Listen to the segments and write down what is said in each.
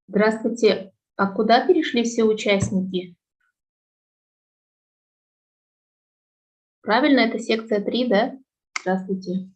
Здравствуйте. А куда перешли все участники? Правильно, это секция 3, да? Здравствуйте.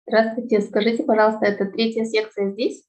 Здравствуйте. Скажите, пожалуйста, это третья секция здесь?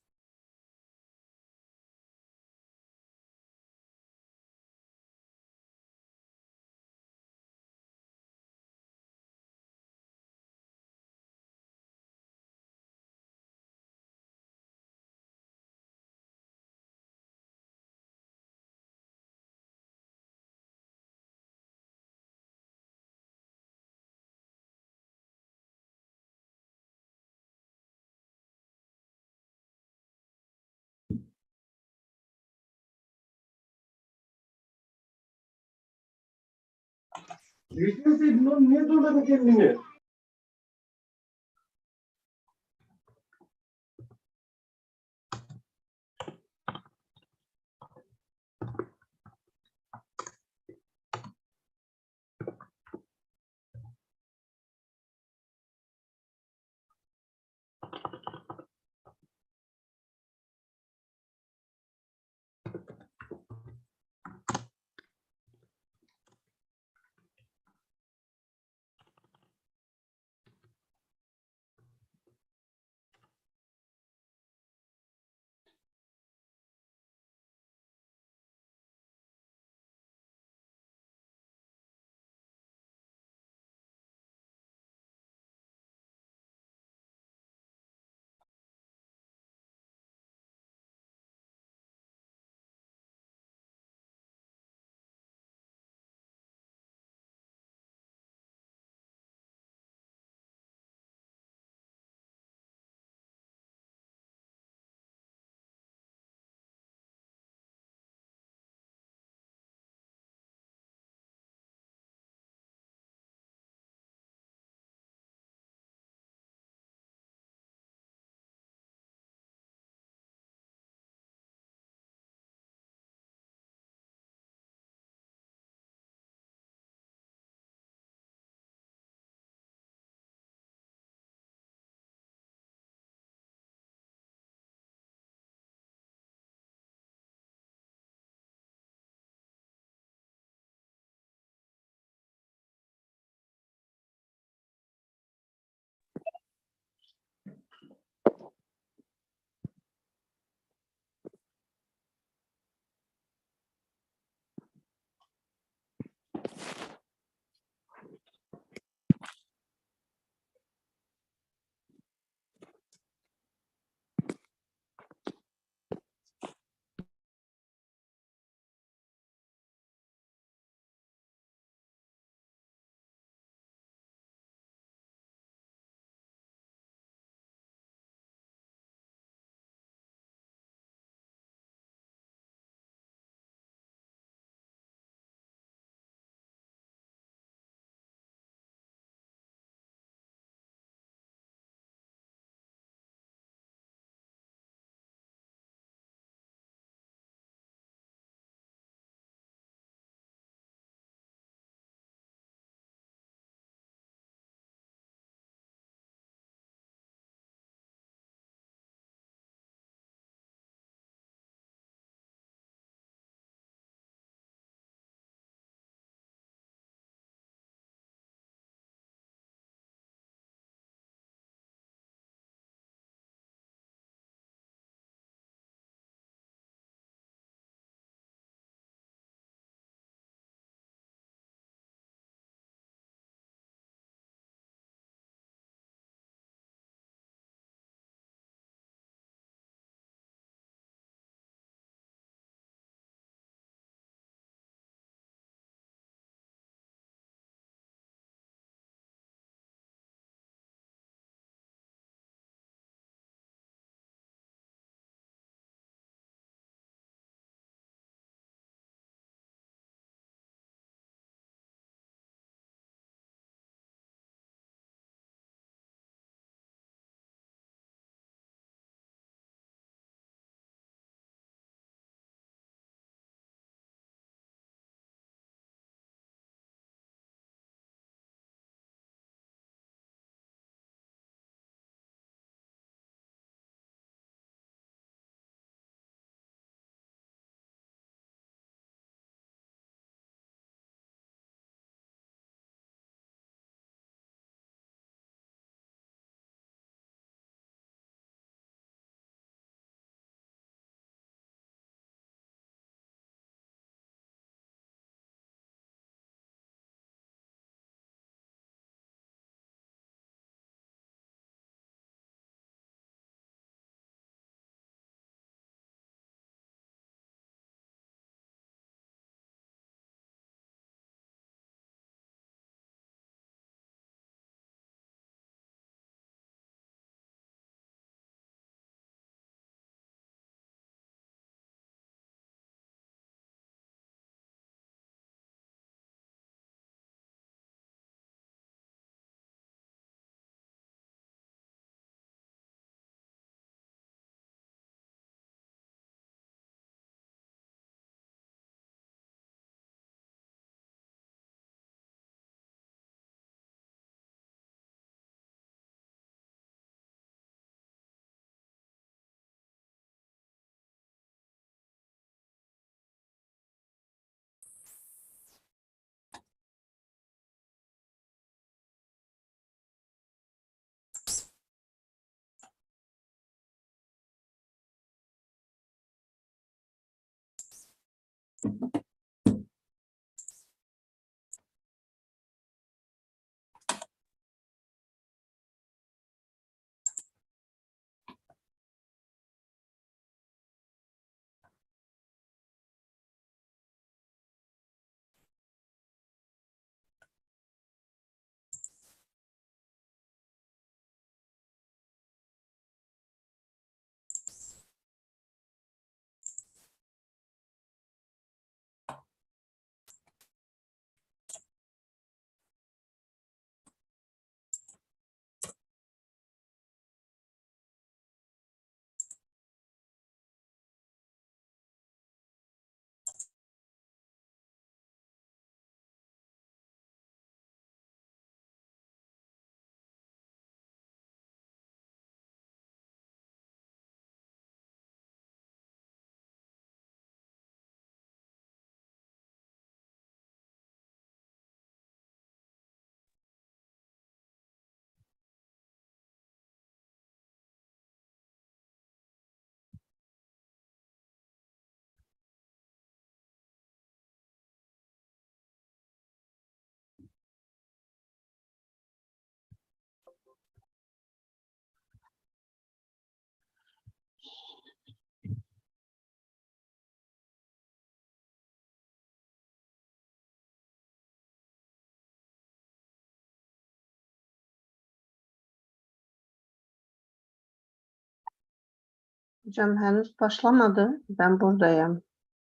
Hocam henüz başlamadı. Ben buradayım.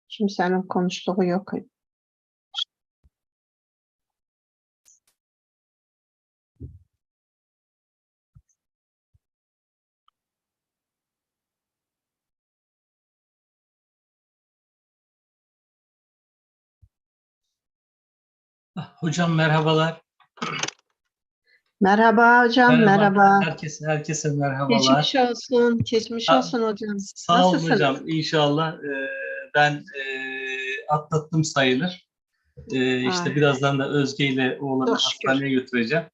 Kimsenin konuştuğu yok. Hocam merhabalar. Merhaba hocam, merhaba. Herkese merhabalar. Geçmiş olsun, geçmiş olsun hocam. Sağ olun Nasılsınız? hocam. İnşallah ben atlattım sayılır. İşte Ay, birazdan da Özge ile oğlanı çok şükür. hastaneye götüreceğim.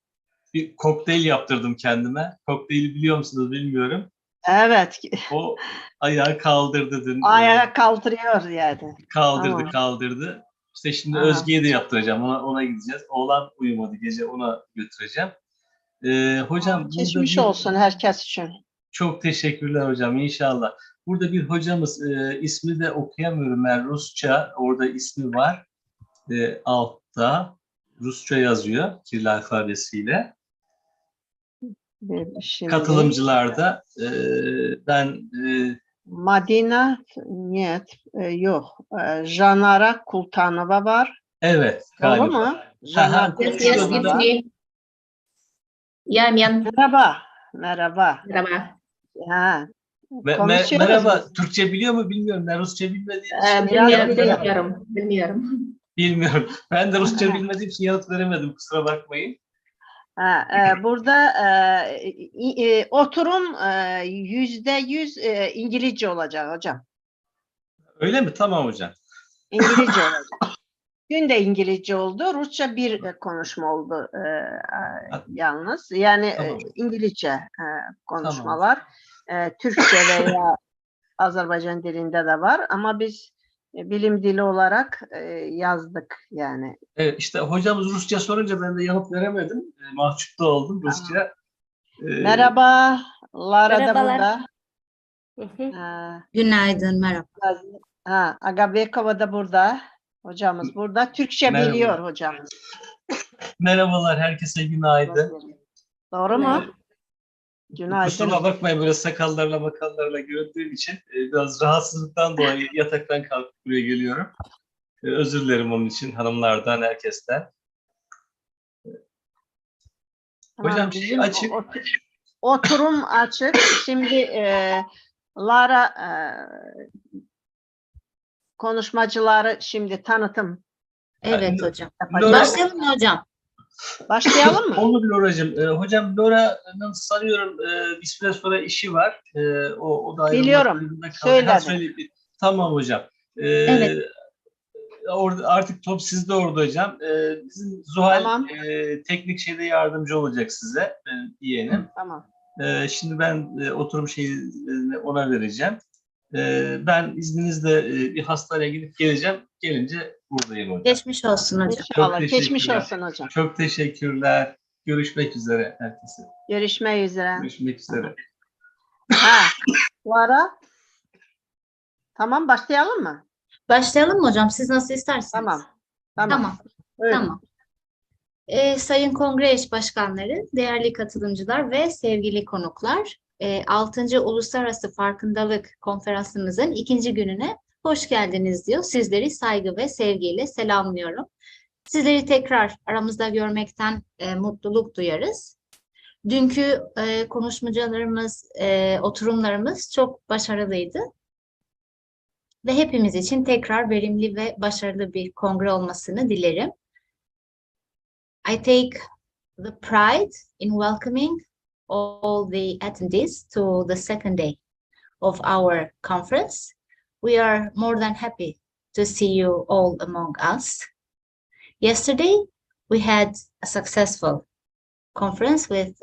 Bir kokteyl yaptırdım kendime. Kokteyli biliyor musunuz bilmiyorum. Evet, O ayağı kaldırdı dün. ayağa kaldırıyor yani. Kaldırdı, Tamam. kaldırdı. İşte şimdi Aha. Özge'ye de yaptıracağım. Ona gideceğiz. Oğlan uyumadı. Gece ona götüreceğim. Hocam burada Geçmiş olsun herkes için. çok teşekkürler hocam inşallah. Burada bir hocamız ismi de okuyamıyorum ben Rusça. Orada ismi var. Altta Rusça yazıyor Kiril alfabesiyle. Şimdi Katılımcılarda ben Madina нет, yok. Janara Kultanova var. evet Doğru galiba. mu? Janara Yes, Konuşuyor yes, Kultanova. it's me. Yeah, Mian. Merhaba, merhaba. Merhaba. Ha, konuşuyoruz Merhaba. biz. Türkçe biliyor mu bilmiyorum. Ben Rusça bilmediğim için Biraz yanıt biliyorum. veremedim. Bilmiyorum. Bilmiyorum. Ben de Rusça bilmediğim için yanıt veremedim. Kusura bakmayın. Burada oturum %100 İngilizce olacak hocam. Öyle mi? Tamam hocam. İngilizce olacak. Dün de İngilizce oldu. Rusça bir konuşma oldu yalnız. Yani Tamam. İngilizce konuşmalar. Türkçe veya Azerbaycan dilinde de var ama biz bilim dili olarak yazdık yani. Evet, işte hocamız Rusça sorunca ben de yanıt veremedim. Mahcup da oldum Rusça. Merhaba, Lara da Merhabalar. burada. Günaydın, merhaba. Agabekova da burada. Hocamız burada. Türkçe Merhaba. biliyor hocamız. Merhabalar, herkese günaydın. Doğru mu? Günaydın. Kusura bakmayın böyle sakallarla makallarla gördüğüm için biraz rahatsızlıktan dolayı yataktan kalkıp buraya geliyorum. Özür dilerim onun için hanımlardan, herkesten. Hocam Bizim açık. oturum açık. Şimdi Lara konuşmacıları şimdi tanıtım. Evet hocam. Laura- Başlayalım mı hocam? Başlayalım mı? Olur Loracığım. Hocam Lora'nın sanıyorum bir süre sonra işi var. O da ayrılmak Biliyorum. durumunda kaldı. Söyledi. Söyledi. Tamam hocam. Evet. Orada artık top sizde orada hocam. Bizim Zuhal Tamam. teknik şeyde yardımcı olacak size. Yeğenim. Tamam. Şimdi ben oturum şeyini ona vereceğim. Ben izninizle bir hastaneye gidip geleceğim. Gelince buradayım hocam. Geçmiş olsun hocam. İnşallah. Geçmiş teşekkürler. olsun hocam. Çok teşekkürler. Görüşmek üzere herkese. Görüşmek üzere. Görüşmek üzere. Ha, bu ara tamam başlayalım mı? Başlayalım mı hocam? Siz nasıl isterseniz. Tamam. Tamam. Tamam. Öyle. Tamam. Sayın Kongre Eş Başkanları, değerli katılımcılar ve sevgili konuklar, 6. Uluslararası Farkındalık Konferansımızın 2. gününe hoş geldiniz diyor. Sizleri saygı ve sevgiyle selamlıyorum. Sizleri tekrar aramızda görmekten mutluluk duyarız. Dünkü konuşmacılarımız, oturumlarımız çok başarılıydı. Ve hepimiz için tekrar verimli ve başarılı bir kongre olmasını dilerim. I take the pride in welcoming all the attendees to the second day of our conference. We are more than happy to see you all among us. Yesterday, we had a successful conference with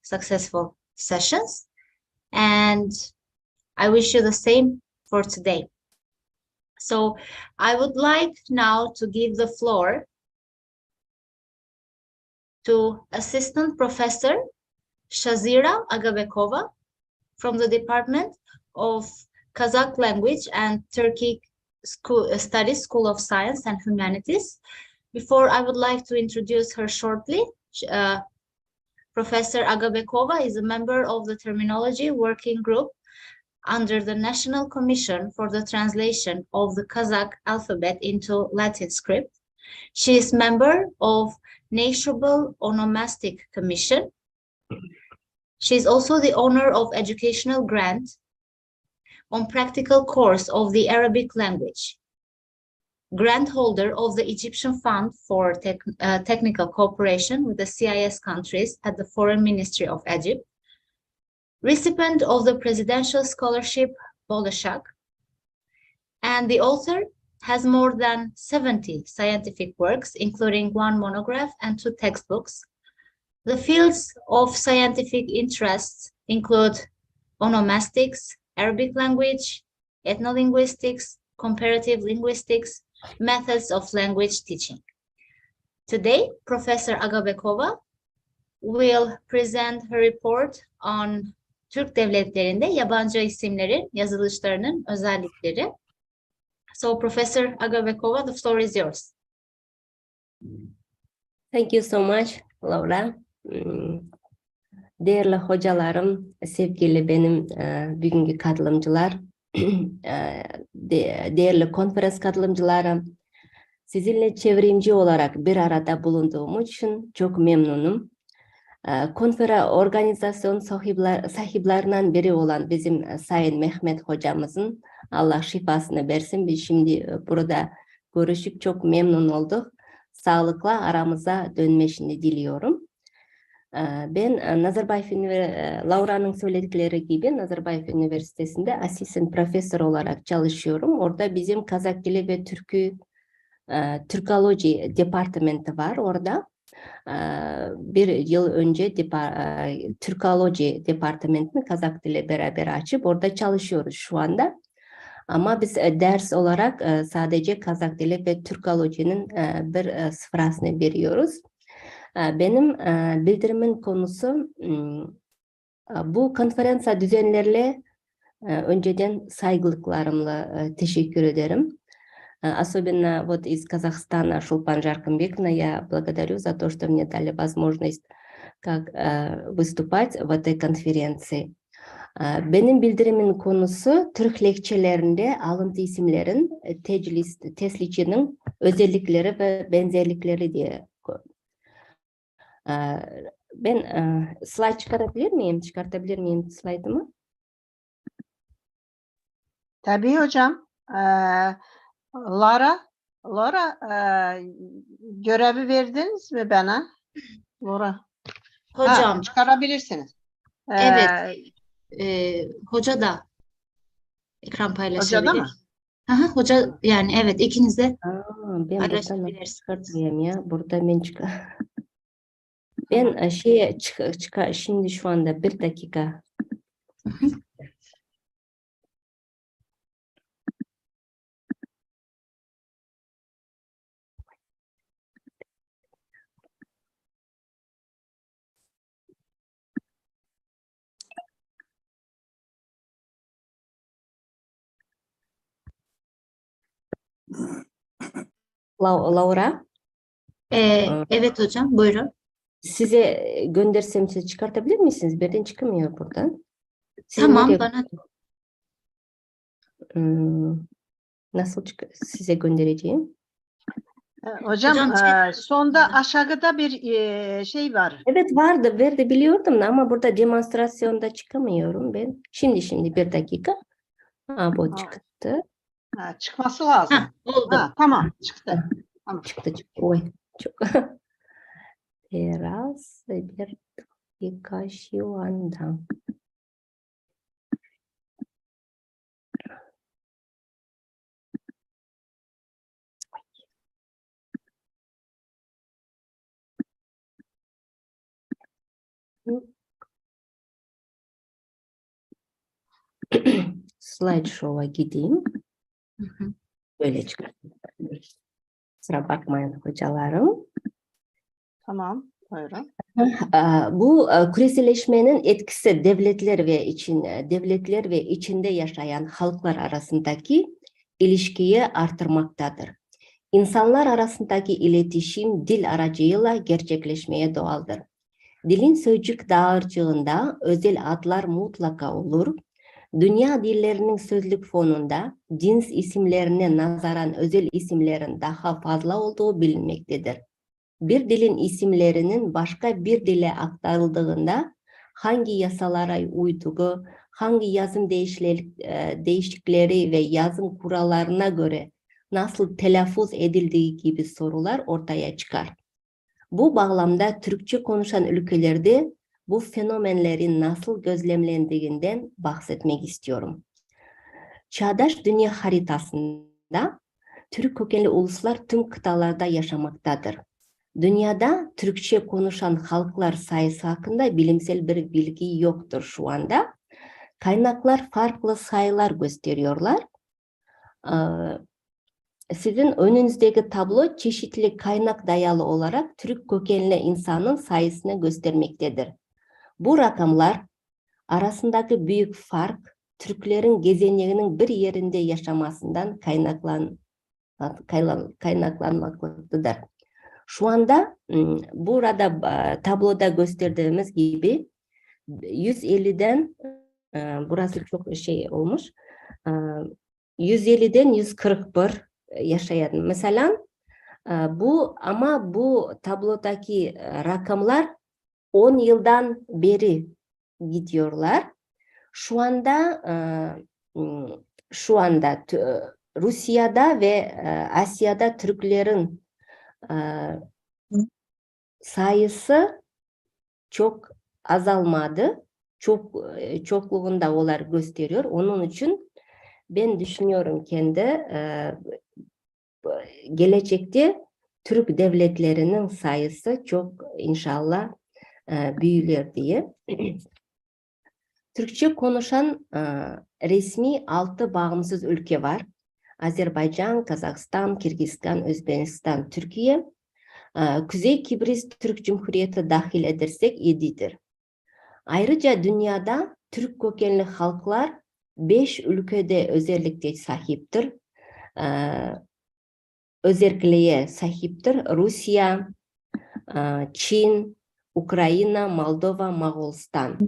successful sessions, and I wish you the same for today. So I would like now to give the floor to Assistant Professor Shazira Agabekova from the Department of Kazakh Language and Turkic Studies, School of Science and Humanities. Before I would like to introduce her shortly, Professor Agabekova is a member of the Terminology Working Group under the National Commission for the Translation of the Kazakh Alphabet into Latin script. She is member of National Onomastic Commission. She is also the owner of educational grant on practical course of the Arabic language, grant holder of the Egyptian Fund for Technical Cooperation with the CIS countries at the Foreign Ministry of Egypt, recipient of the Presidential Scholarship Bolashak, and the author has more than 70 scientific works, including 1 monograph and 2 textbooks. The fields of scientific interests include onomastics, Arabic language, ethnolinguistics, comparative linguistics, methods of language teaching. Today, Professor Agabekova will present her report on Türk devletlerinde yabancı isimlerin yazılışlarının özellikleri. So, Professor Agabekova, the floor is yours. Thank you so much, Laura. Değerli hocalarım, sevgili benim bugünkü katılımcılar, değerli konferans katılımcıları, sizinle çevrimci olarak bir arada bulunduğum için çok memnunum. Konferans organizasyon sahiplerinden biri olan bizim Sayın Mehmet hocamızın Allah şifasını versin. Biz şimdi burada görüşüp çok memnun olduk. Sağlıkla aramıza dönmesini diliyorum. Ben Laura'nın söyledikleri gibi Nazarbayev Üniversitesi'nde asistan profesör olarak çalışıyorum. Orada bizim Kazak dili ve Türkoloji departmanı var orada. Bir yıl önce Türkoloji departmanını Kazak dili beraber açıp orada çalışıyoruz şu anda. Ama biz ders olarak sadece Kazak dili ve Türkolojinin bir sıfırasını veriyoruz. Benim bildirimin konusu bu konferansa düzenlerle önceden saygılıklarımla teşekkür ederim. Особенно вот из Казахстана Шулпан Жаркынбековна, я благодарю за то, что мне дали возможность выступать в этой конференции. Benim bildirimin konusu Türk lehçelerinde alıntı isimlerin teslicinin özellikleri ve benzerlikleri diye. Ben slide çıkartabilir miyim? Çıkartabilir miyim slaydımı? Tabii hocam. Laura, görevi verdiniz mi bana? Laura. Hocam, Çıkarabilirsiniz. evet. Hoca da ekran paylaşabilir. Hoca da mı? Aha, hoca yani evet ikiniz de Ben buradan paylaşabilirsiniz. çıkartmayayım ya. Burada ben Ben şimdi şu anda bir dakika. Laura, Evet hocam, buyurun. size göndersem siz çıkartabilir misiniz? Birden çıkamıyor buradan. Sizi Tamam, nereye- bana Nasıl size göndereceğim? Hocam, Hocam, chat- sonda aşağıda bir şey var. Evet vardı, biliyordum da ama burada demonstrasyonda çıkamıyorum ben. Şimdi bir dakika. Bu çıktı. Çıkması lazım. oldu. Tamam, çıktı. Tamam. Çıktı. Oy, çok. Biraz bir dakika şu anda. Slideshow'a gideyim. Hı hı. Böyle çıkartayım. Kusura bakmayın hocalarım. Tamam, buyurun. Bu küreselleşmenin etkisi devletler ve içinde yaşayan halklar arasındaki ilişkiyi artırmaktadır. İnsanlar arasındaki iletişim dil aracıyla gerçekleşmeye doğaldır. Dilin sözcük dağarcığında özel adlar mutlaka olur. Dünya dillerinin sözlük fonunda cins isimlerine nazaran özel isimlerin daha fazla olduğu bilinmektedir. Bir dilin isimlerinin başka bir dile aktarıldığında hangi yasalara uyduğu, hangi yazım değişiklikleri ve yazım kurallarına göre nasıl telaffuz edildiği gibi sorular ortaya çıkar. Bu bağlamda Türkçe konuşan ülkelerde bu fenomenlerin nasıl gözlemlendiğinden bahsetmek istiyorum. Çağdaş dünya haritasında Türk kökenli uluslar tüm kıtalarda yaşamaktadır. Dünyada Türkçe konuşan halklar sayısı hakkında bilimsel bir bilgi yoktur şu anda. Kaynaklar farklı sayılar gösteriyorlar. Sizin önünüzdeki tablo çeşitli kaynak dayalı olarak Türk kökenli insanın sayısını göstermektedir. Bu rakamlar arasındaki büyük fark Türklerin gezegeninin bir yerinde yaşamasından kaynaklanmaktadır. Şu anda burada tabloda gösterdiğimiz gibi 150'den burası çok şey olmuş. 150'den 141 yaşayan. Mesela bu tablodaki rakamlar 10 yıldan beri gidiyorlar. Şu anda Rusya'da ve Asya'da Türklerin sayısı çok azalmadı. Çokluğunda onlar gösteriyor. Onun için ben düşünüyorum gelecekte Türk devletlerinin sayısı çok inşallah büyür diye. Türkçe konuşan resmi 6 bağımsız ülke var. Azerbaycan, Kazakistan, Kırgızistan, Özbekistan, Türkiye. Kuzey Kıbrıs Türk Cumhuriyeti dahil edersek 7'dir. Ayrıca dünyada Türk kökenli halklar 5 ülkede özellikle sahiptir. Özelliğe sahiptir. Rusya, Çin, Ukrayna, Moldova, Moğolistan.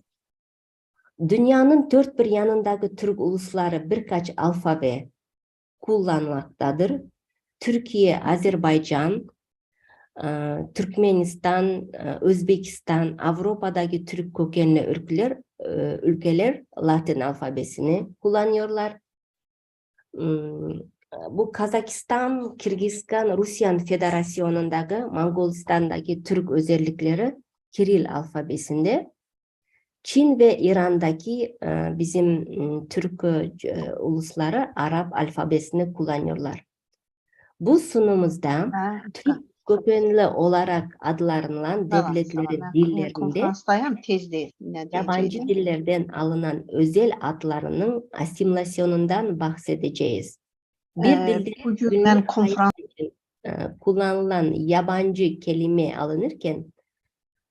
Dünyanın dört bir yanındaki Türk ulusları birkaç alfabe kullanmaktadır. Türkiye, Azerbaycan, Türkmenistan, Özbekistan, Avrupa'daki Türk kökenli ülkeler Latin alfabesini kullanıyorlar. Bu Kazakistan, Kırgızistan, Rusya Federasyonu'ndaki, Moğolistan'daki Türk özellikleri Kiril alfabesinde. Çin ve İran'daki bizim Türk ulusları Arap alfabesini kullanıyorlar. Bu sunumumuzda Türk kökenli olarak adlandırılan devletlerin dillerinde konferanstayım, tez değil. yabancı dillerden alınan özel adlarının asimilasyonundan bahsedeceğiz. Bir dilde günlük konferans için kullanılan yabancı kelime alınırken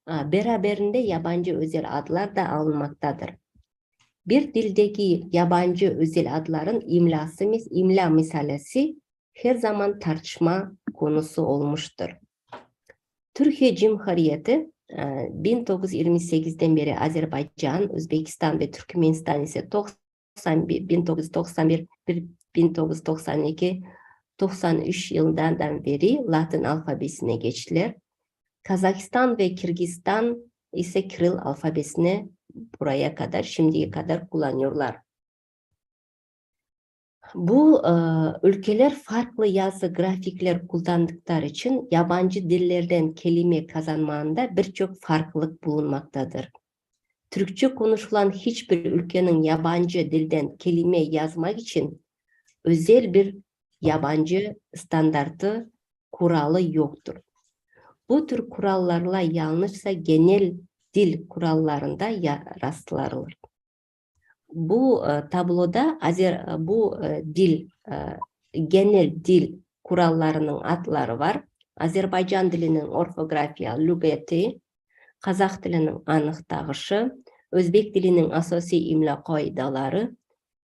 beraberinde yabancı özel adlar da alınmaktadır. Bir dildeki yabancı özel adların imla meselesi her zaman tartışma konusu olmuştur. Türkiye Cumhuriyeti 1928'den beri Azerbaycan, Özbekistan ve Türkmenistan ise 1991, 1992, 93 yılından beri Latin alfabesine geçtiler. Kazakistan ve Kırgızistan ise Kiril alfabesine buraya kadar, şimdiye kadar kullanıyorlar. Bu ülkeler farklı yazı grafikler kullandıkları için yabancı dillerden kelime kazanmağında birçok farklılık bulunmaktadır. Türkçe konuşulan hiçbir ülkenin yabancı dilden kelime yazmak için özel bir yabancı standartı, kuralı yoktur. Bu tür kurallarla yalnızca genel dil kurallarında rastlanır. Bu tabloda genel dil kurallarının adları var. Azerbaycan dilinin orfografiya, lügati, Kazak dilinin anıktağışı, Özbek dilinin asosiy imla kaidaları,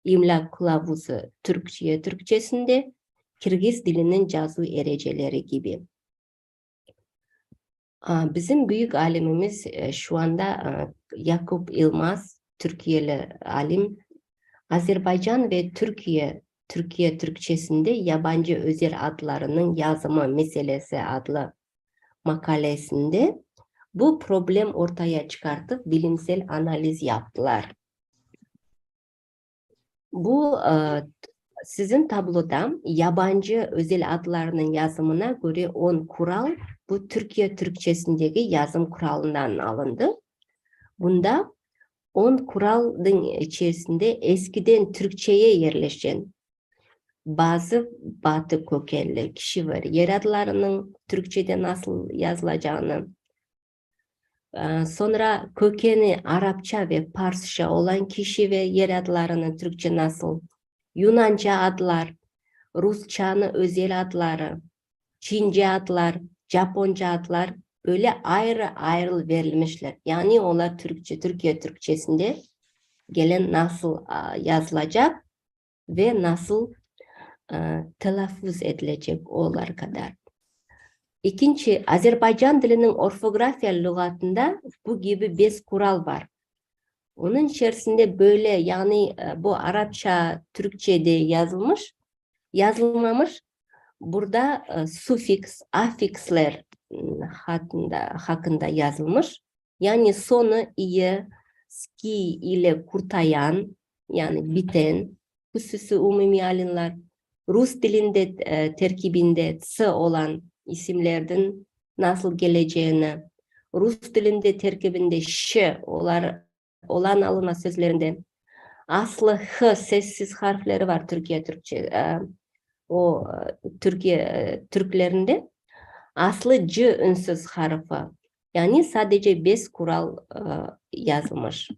imla kılavuzu Türkçesinde, Kırgız dilinin yazı ereceleri gibi. Bizim büyük alimimiz şu anda Yakup İlmaz, Türkiye'li alim, Azerbaycan ve Türkiye Türkçesinde yabancı özel adlarının yazımı meselesi adlı makalesinde bu problem ortaya çıkartıp bilimsel analiz yaptılar. Bu sizin tabloda yabancı özel adlarının yazımına göre 10 kural bu Türkiye Türkçesindeki yazım kuralından alındı. Bunda 10 kuralın içerisinde eskiden Türkçe'ye yerleşen bazı Batı kökenli kişi var. Yer adlarının Türkçe'de nasıl yazılacağını, sonra kökeni Arapça ve Farsça olan kişi ve yer adlarının Türkçe nasıl, Yunanca adlar, Rusça'nın özel adları, Çince adlar, Japonca adlar böyle ayrı ayrı verilmişler. Yani onlar Türkiye Türkçesinde gelen nasıl yazılacak ve nasıl telaffuz edilecek olar kadar. İkinci, Azerbaycan dilinin orfografiya lügatında bu gibi 5 kural var. Onun içerisinde böyle yani bu Arapça, Türkçe'de yazılmamış. Burada sufiks, afiksler hakkında yazılmış. Yani sonu iyi, ski ile kurtayan, yani biten, hususi umumi alinler, Rus dilinde terkibinde s olan isimlerden nasıl geleceğini, Rus dilinde terkibinde ş olan alınma sözlerinde aslı h sessiz harfleri var Türkiye Türkçe. Türkiye Türklerinde aslı c ünsüz harfi. Yani sadece 5 kural yazılmış.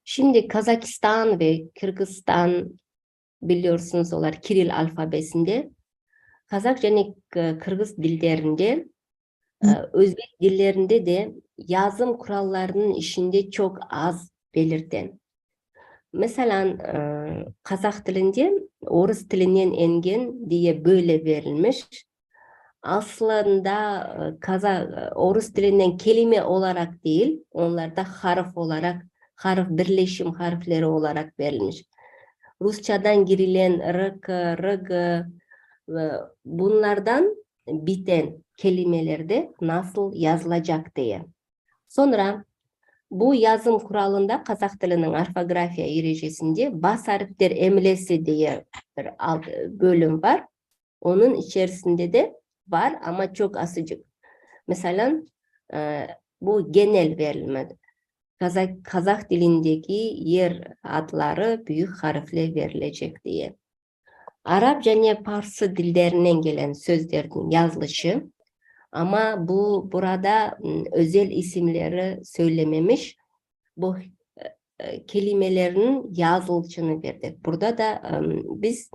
Şimdi Kazakistan ve Kırgızistan biliyorsunuz onlar Kiril alfabesinde. Kazakça ve Kırgız dillerinde, Özbek dillerinde de yazım kurallarının içinde çok az belirten. Mesela Kazak dilinde Orus dilinden engen diye böyle verilmiş. Aslında Orus dilinden kelime olarak değil, onlarda harf olarak, birleşim harfleri olarak verilmiş. Rusçadan girilen rk, rg, bunlardan biten kelimelerde nasıl yazılacak diye. Sonra bu yazım kuralında Kazak dilinin orfografiya erecesinde bas harfler emlesi diye bir alt bölüm var. Onun içerisinde de var ama çok azıcık. Mesela bu genel verilmedi. Kazak dilindeki yer adları büyük harfle verilecek diye. Arapça ve Farsça dillerinden gelen sözlerin yazılışı ama burada özel isimleri söylememiş. Bu kelimelerin yazılışını verdik. Burada da biz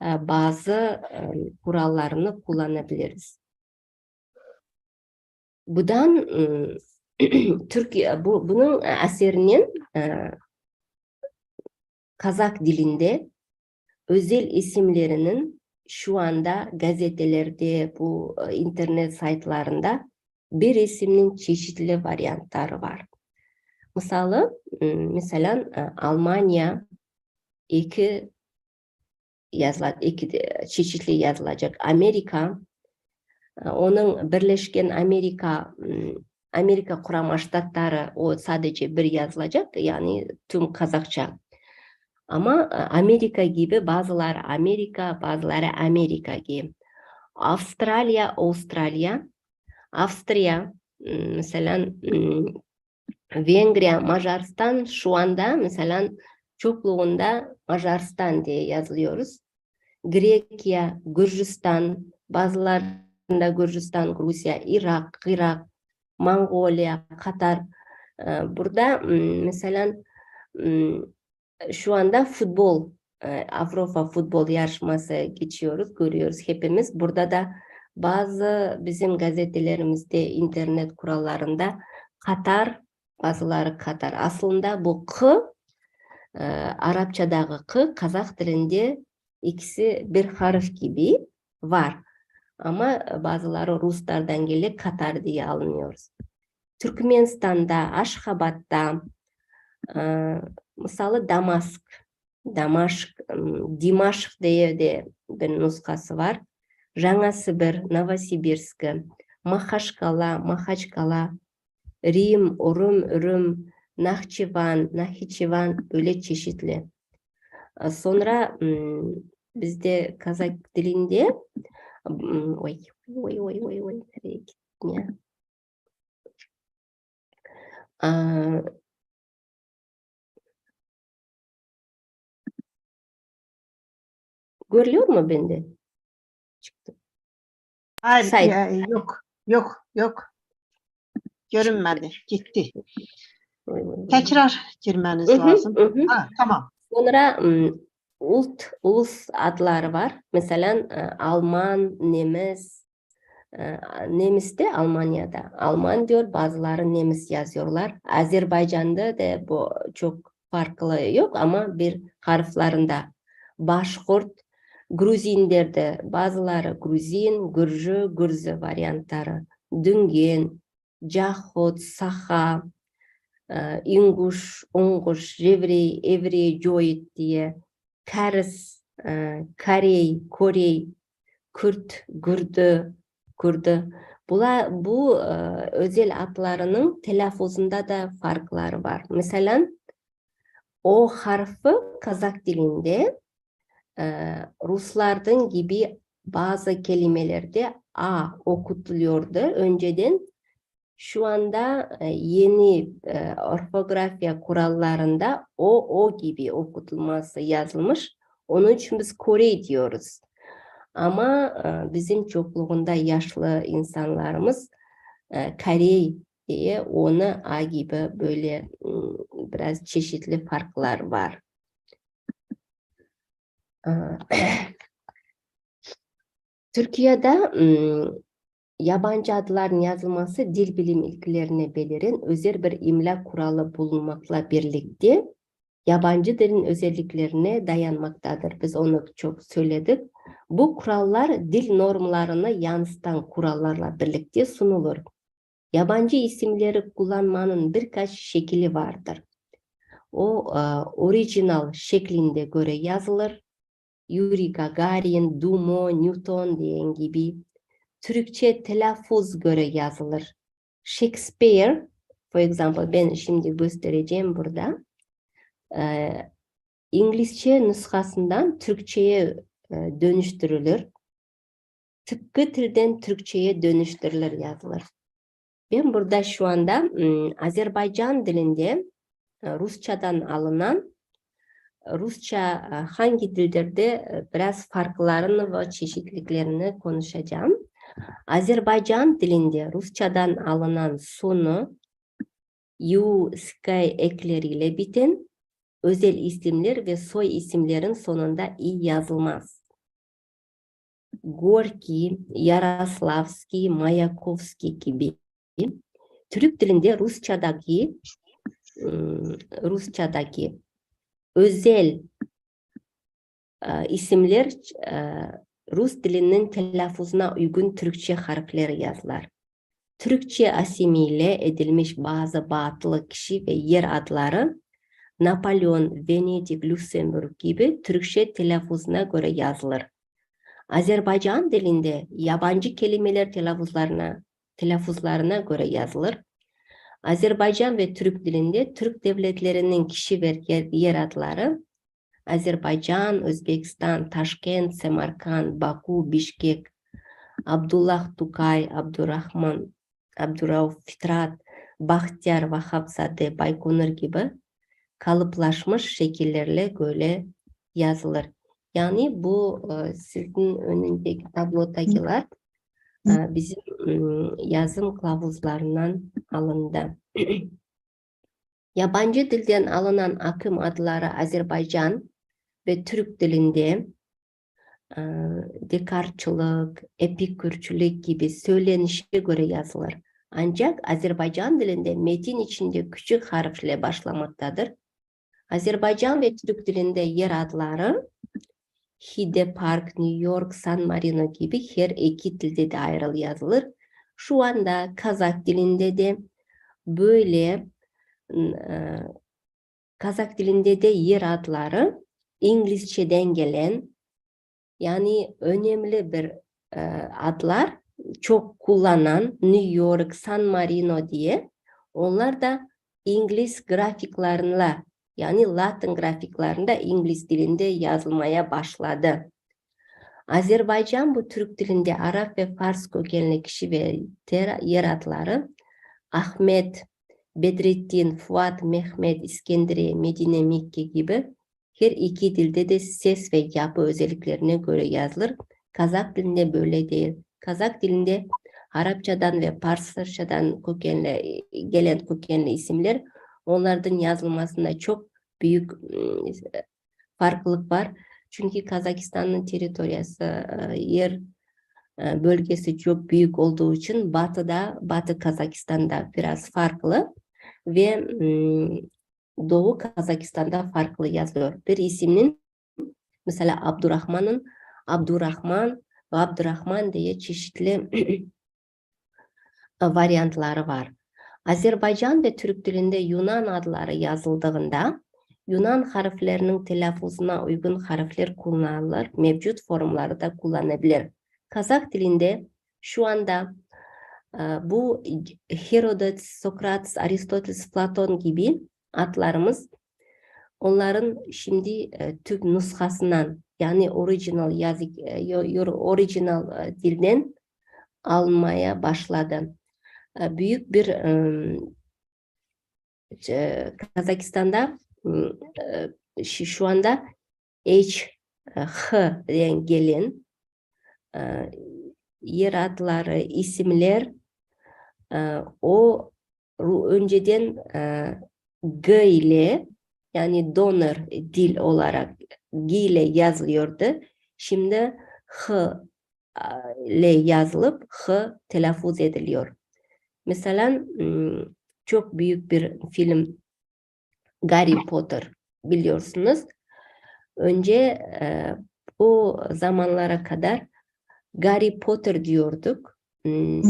bazı kurallarını kullanabiliriz. Bundan Türkiye bunun eserinin Kazak dilinde özel isimlerinin şu anda gazetelerde, bu internet saytlarında bir isminin çeşitli varyantları var. Mesela Almanya iki çeşitli yazılacak. Amerika, onun Birleşken Amerika Kurama Ştatları o sadece bir yazılacak, yani tüm Kazakça. Ama Amerika gibi bazıları Amerika, bazıları Amerika gibi. Avustralya, Avusturya, mesela Vengriya, Macaristan şu anda mesela çokluğunda Macaristan diye yazılıyoruz. Grekya, Gürcistan, bazılarında Gürcistan, Rusya, Irak, Mongolia, Katar. Burada mesela şu anda Avrupa futbol yarışması geçiyoruz, görüyoruz hepimiz. Burada da bazı bizim gazetelerimizde, internet kurallarında Katar, bazıları Katar. Aslında bu K, Arapçadaki K, Kazak dilinde ikisi bir harf gibi var. Ama bazıları Ruslardan gelip Katar diye alınıyoruz. Türkmenistan'da, Aşgabat'ta, mesela Dimaşk diye de bir nuskası var. Жаңасібір, Novosibirsk, Mahaçkala, Rim, Ürüm, Nahçıvan böyle çeşitli. Sonra bizde Kazak dilinde nereye gittim ya? Görülüyor mu bende? Çıktı. Hayır, Sayın. yok. Görünmedi, gitti. Tekrar girmeniz lazım. Ha, tamam. Sonra ulus adları var. Mesela Alman, Nemis de Almanya'da. Alman diyor, bazıları Nemis yazıyorlar. Azerbaycan'da da bu çok farklı yok ama bir harflerinde. Başkurt, Gruzinlerde bazıları Gruzin, Gürcü varyantları. Düngen, Cahot, Saha, İnguş, Unguş, Evri, Joyit diye, Kars, Korey, Kürt, Kurdu. Bu özel adlarının telaffuzunda da farkları var. Mesela o harfi Kazak dilinde Ruslardan gibi bazı kelimelerde A okutuluyordu önceden. Şu anda yeni orfografiya kurallarında o gibi okutulması yazılmış. Onun için biz Kore diyoruz. Ama bizim çokluğunda yaşlı insanlarımız Kore diye onu A gibi böyle biraz çeşitli farklar var. Türkiye'de yabancı adların yazılması dil bilim ilkelerine beliren özel bir imla kuralı bulunmakla birlikte yabancı dilin özelliklerine dayanmaktadır. Biz onu çok söyledik. Bu kurallar dil normlarını yansıtan kurallarla birlikte sunulur. Yabancı isimleri kullanmanın birkaç şekli vardır. O orijinal şeklinde göre yazılır. Yuri Gagarin, Dumo, Newton diyen gibi. Türkçe telaffuz göre yazılır. Shakespeare, for example, ben şimdi göstereceğim burada. İngilizce nüshasından Türkçe'ye dönüştürülür. Tıpkı tilden Türkçe'ye dönüştürülür yazılır. Ben burada şu anda Azerbaycan dilinde Rusçadan alınan Rusça hangi dillerde biraz farklarını ve çeşitliliklerini konuşacağım. Azerbaycan dilinde Rusçadan alınan sonu yu, sky ekleriyle biten özel isimler ve soy isimlerin sonunda i yazılmaz. Gorki, Yaroslavski, Mayakovski gibi. Türk dilinde Rusçadaki özel isimler Rus dilinin telaffuzuna uygun Türkçe harfleri yazılır. Türkçe asimile edilmiş bazı batılı kişi ve yer adları Napolyon, Venedik, Lüksemburg gibi Türkçe telaffuzuna göre yazılır. Azerbaycan dilinde yabancı kelimeler telaffuzlarına göre yazılır. Azerbaycan ve Türk dilinde Türk devletlerinin kişi ve yer adları Azerbaycan, Özbekistan, Taşkent, Semerkant, Baku, Bişkek, Abdullah Tukay, Abdurrahman, Abdurrauf Fitrat, Bahtiyar, Vahapzade, Baykonur gibi kalıplaşmış şekillerle böyle yazılır. Yani bu sizin önündeki tablodakiler bizim yazım kılavuzlarından alındı. Yabancı dilden alınan akım adları Azerbaycan ve Türk dilinde Descartesçılık, epikürçülük gibi söylenişe göre yazılır. Ancak Azerbaycan dilinde metin içinde küçük harfle başlamaktadır. Azerbaycan ve Türk dilinde yer adları Hyde Park, New York, San Marino gibi her iki dilde de ayrı yazılır. Şu anda Kazak dilinde de böyle Kazak dilinde de yer adları İngilizceden gelen yani önemli bir adlar çok kullanan New York, San Marino diye onlar da İngiliz grafiklarla yani Latin grafiklarında İngiliz dilinde yazılmaya başladı. Azerbaycan bu Türk dilinde Arap ve Fars kökenli kişi ve yer adları Ahmet, Bedrettin, Fuat, Mehmet, İskenderiye, Medine, Mekke gibi her iki dilde de ses ve yapı özelliklerine göre yazılır. Kazak dilinde böyle değil. Kazak dilinde Arapçadan ve Farsçadan gelen kökenli isimler onların yazılmasında çok büyük farklılık var. Çünkü Kazakistan'ın teritoriyası, yer bölgesi çok büyük olduğu için Batı Kazakistan'da biraz farklı ve Doğu Kazakistan'da farklı yazılıyor. Bir ismin mesela Abdurrahman diye çeşitli varyantları var. Azerbaycan ve Türk dilinde Yunan adları yazıldığında Yunan harflerinin telaffuzuna uygun harfler kullanılır, mevcut formları da kullanılabilir. Kazak dilinde şu anda bu Herodot, Sokrates, Aristoteles, Platon gibi adlarımız onların şimdi Türk nüshasından yani orijinal dilden almaya başladı. Büyük bir Kazakistan'da şu anda H'den gelen yer adları, isimler o önceden G ile yani donör dil olarak G ile yazılıyordu. Şimdi H ile yazılıp H telaffuz ediliyor. Mesela çok büyük bir film Harry Potter biliyorsunuz. Önce o zamanlara kadar Harry Potter diyorduk.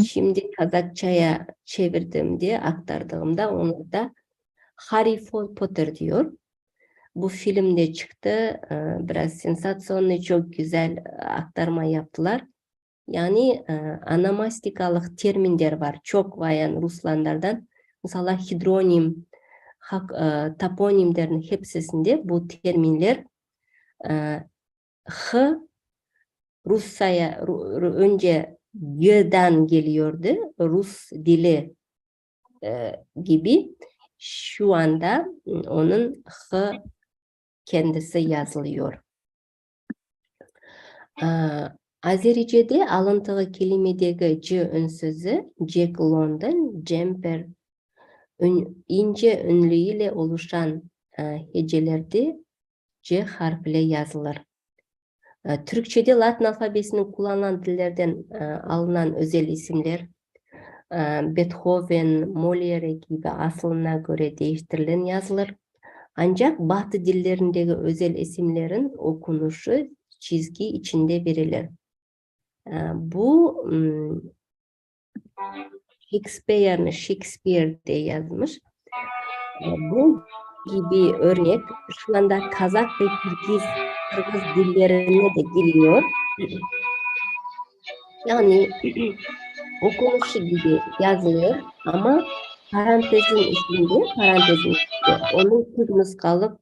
Şimdi Kazakçaya çevirdiğimde, aktardığımda onu da Harry Potter diyor. Bu filmde çıktı. Biraz sensasyonlu, çok güzel aktarma yaptılar. Yani anamastikalık terminler var. Çok vayan Ruslanlardan. Mesela hidronim, toponimlerin hepsinde bu terminler H Rusça'ya önce Y'den geliyordu. Rus dili gibi. Şu anda onun H kendisi yazılıyor. Azerice'de alıntılı kelimedeki C ünsüzü Jack London, Jumper ince ünlüyle oluşan hecelerde C harfiyle yazılır. Türkçe'de Latin alfabesinin kullanılan dillerden alınan özel isimler Beethoven, Molière gibi aslına göre değiştirilen yazılır. Ancak Batı dillerindeki özel isimlerin okunuşu çizgi içinde verilir. Bu Shakespeare diye yazmış. Bu gibi örnek şu anda Kazak ve Kırgız dillerine de giriyor. Yani okunuşu gibi yazılıyor ama parantezin içinde onun tüm nüskalık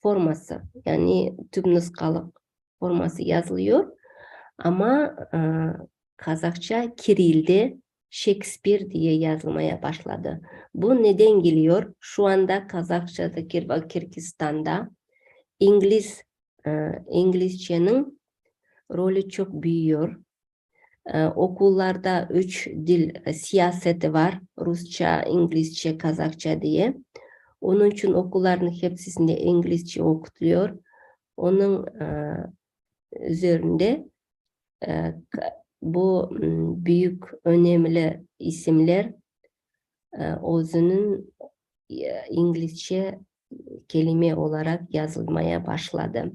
forması, yani tüm nüskalık forması yazılıyor ama Kazakça Kiril'de Shakespeare diye yazılmaya başladı. Bu neden geliyor? Şu anda Kazakça'daki ve Kırgızistan'da İngilizcenin rolü çok büyüyor. Okullarda 3 dil siyaseti var. Rusça, İngilizce, Kazakça diye. Onun için okulların hepsinde İngilizce okutuluyor. Onun üzerinde bu büyük önemli isimler özünün İngilizce kelime olarak yazılmaya başladı.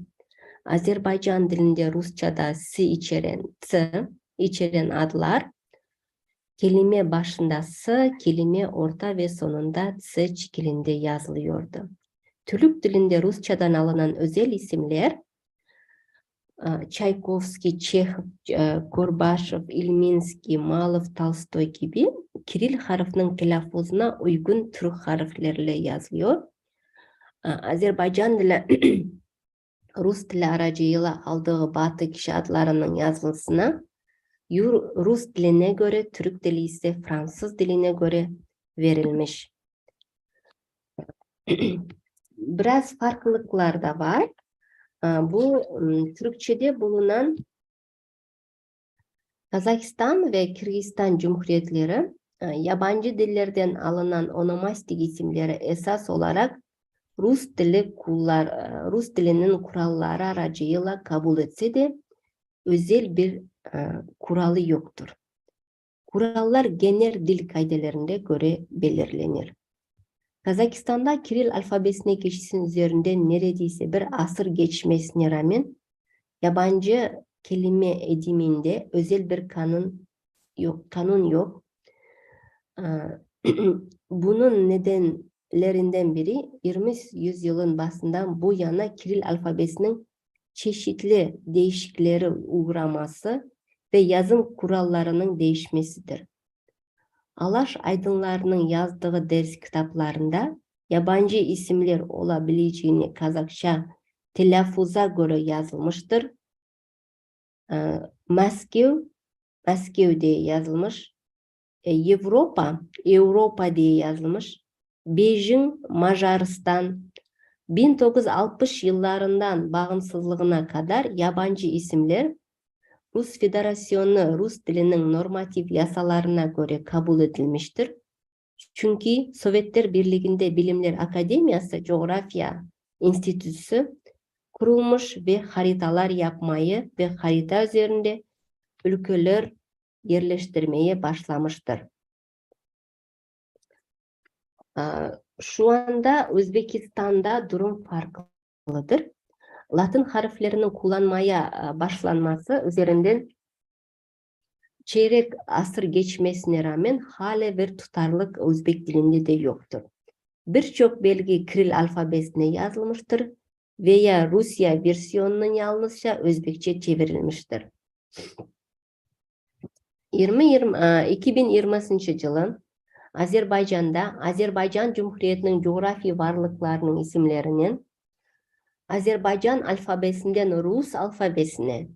Azerbaycan dilinde Rusça'da s içeren adlar kelime başında s, kelime orta ve sonunda s şeklinde yazılıyordu. Türk dilinde Rusçadan alınan özel isimler Çaykovski, Çehov, Kurbaşov, İlminski, Malov, Tolstoy gibi Kiril harfinin telaffuzuna uygun Türk harflerle yazılıyor. Azerbaycan dili Rus dili aracıyla aldığı Batı kişi adlarının yazılısına Rus diline göre, Türk dili ise Fransız diline göre verilmiş. Biraz farklılıklar da var. Bu Türkçe'de bulunan Kazakistan ve Kırgızistan Cumhuriyetleri yabancı dillerden alınan onomastik isimleri esas olarak Rus dilinin kuralları aracıyla kabul etse de özel bir kuralı yoktur. Kurallar genel dil kaidelerine göre belirlenir. Kazakistan'da Kiril alfabesine geçişin üzerinde neredeyse bir asır geçmesine rağmen yabancı kelime ediminde özel bir kanun yok. Bunun nedenlerinden biri 20. yüzyılın başından bu yana Kiril alfabesinin çeşitli değişikliklere uğraması ve yazım kurallarının değişmesidir. Alaş aydınlarının yazdığı ders kitaplarında yabancı isimler olabileceğini Kazakça telaffuza göre yazılmıştır. Moskov diye yazılmış. Avrupa diye yazılmış. Beijing, Macaristan. 1960 yıllarından bağımsızlığına kadar yabancı isimler Rus Federasyonu Rus dilinin normatif yasalarına göre kabul edilmiştir. Çünkü Sovyetler Birliği'nde Bilimler Akademiyası Coğrafya Enstitüsü kurulmuş ve haritalar yapmayı ve harita üzerinde ülkeler yerleştirmeye başlamıştır. Şu anda Özbekistan'da durum farklıdır. Latin harflerinin kullanmaya başlanması üzerinden çeyrek asır geçmesine rağmen hala bir tutarlılık Özbek dilinde de yoktur. Birçok belge Kiril alfabesine yazılmıştır veya Rusya versiyonunun yalnızca Özbekçe çevrilmiştir. 2020 yılın Azerbaycan'da Azerbaycan Cumhuriyeti'nin coğrafi varlıklarının isimlerinin Azerbaycan alfabesinden Rus alfabesine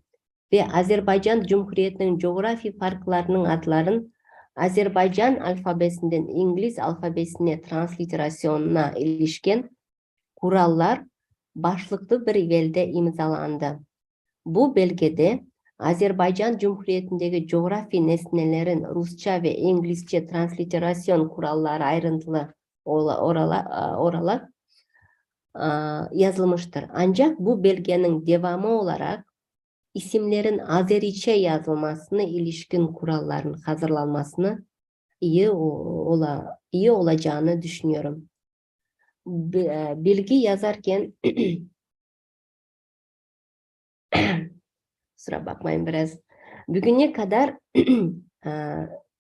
ve Azerbaycan Cumhuriyeti'nin coğrafi farklarının adların Azerbaycan alfabesinden İngiliz alfabesine transliterasyonuna ilişkin kurallar başlıklı bir belge imzalandı. Bu belgede Azerbaycan Cumhuriyeti'ndeki coğrafi nesnelerin Rusça ve İngilizce transliterasyon kuralları ayrıntılı olarak yazılmıştır. Ancak bu belgenin devamı olarak isimlerin Azerice yazılmasına ilişkin kuralların hazırlanmasını iyi olacağını düşünüyorum. bilgi yazarken kusura bakmayın biraz. Bugüne kadar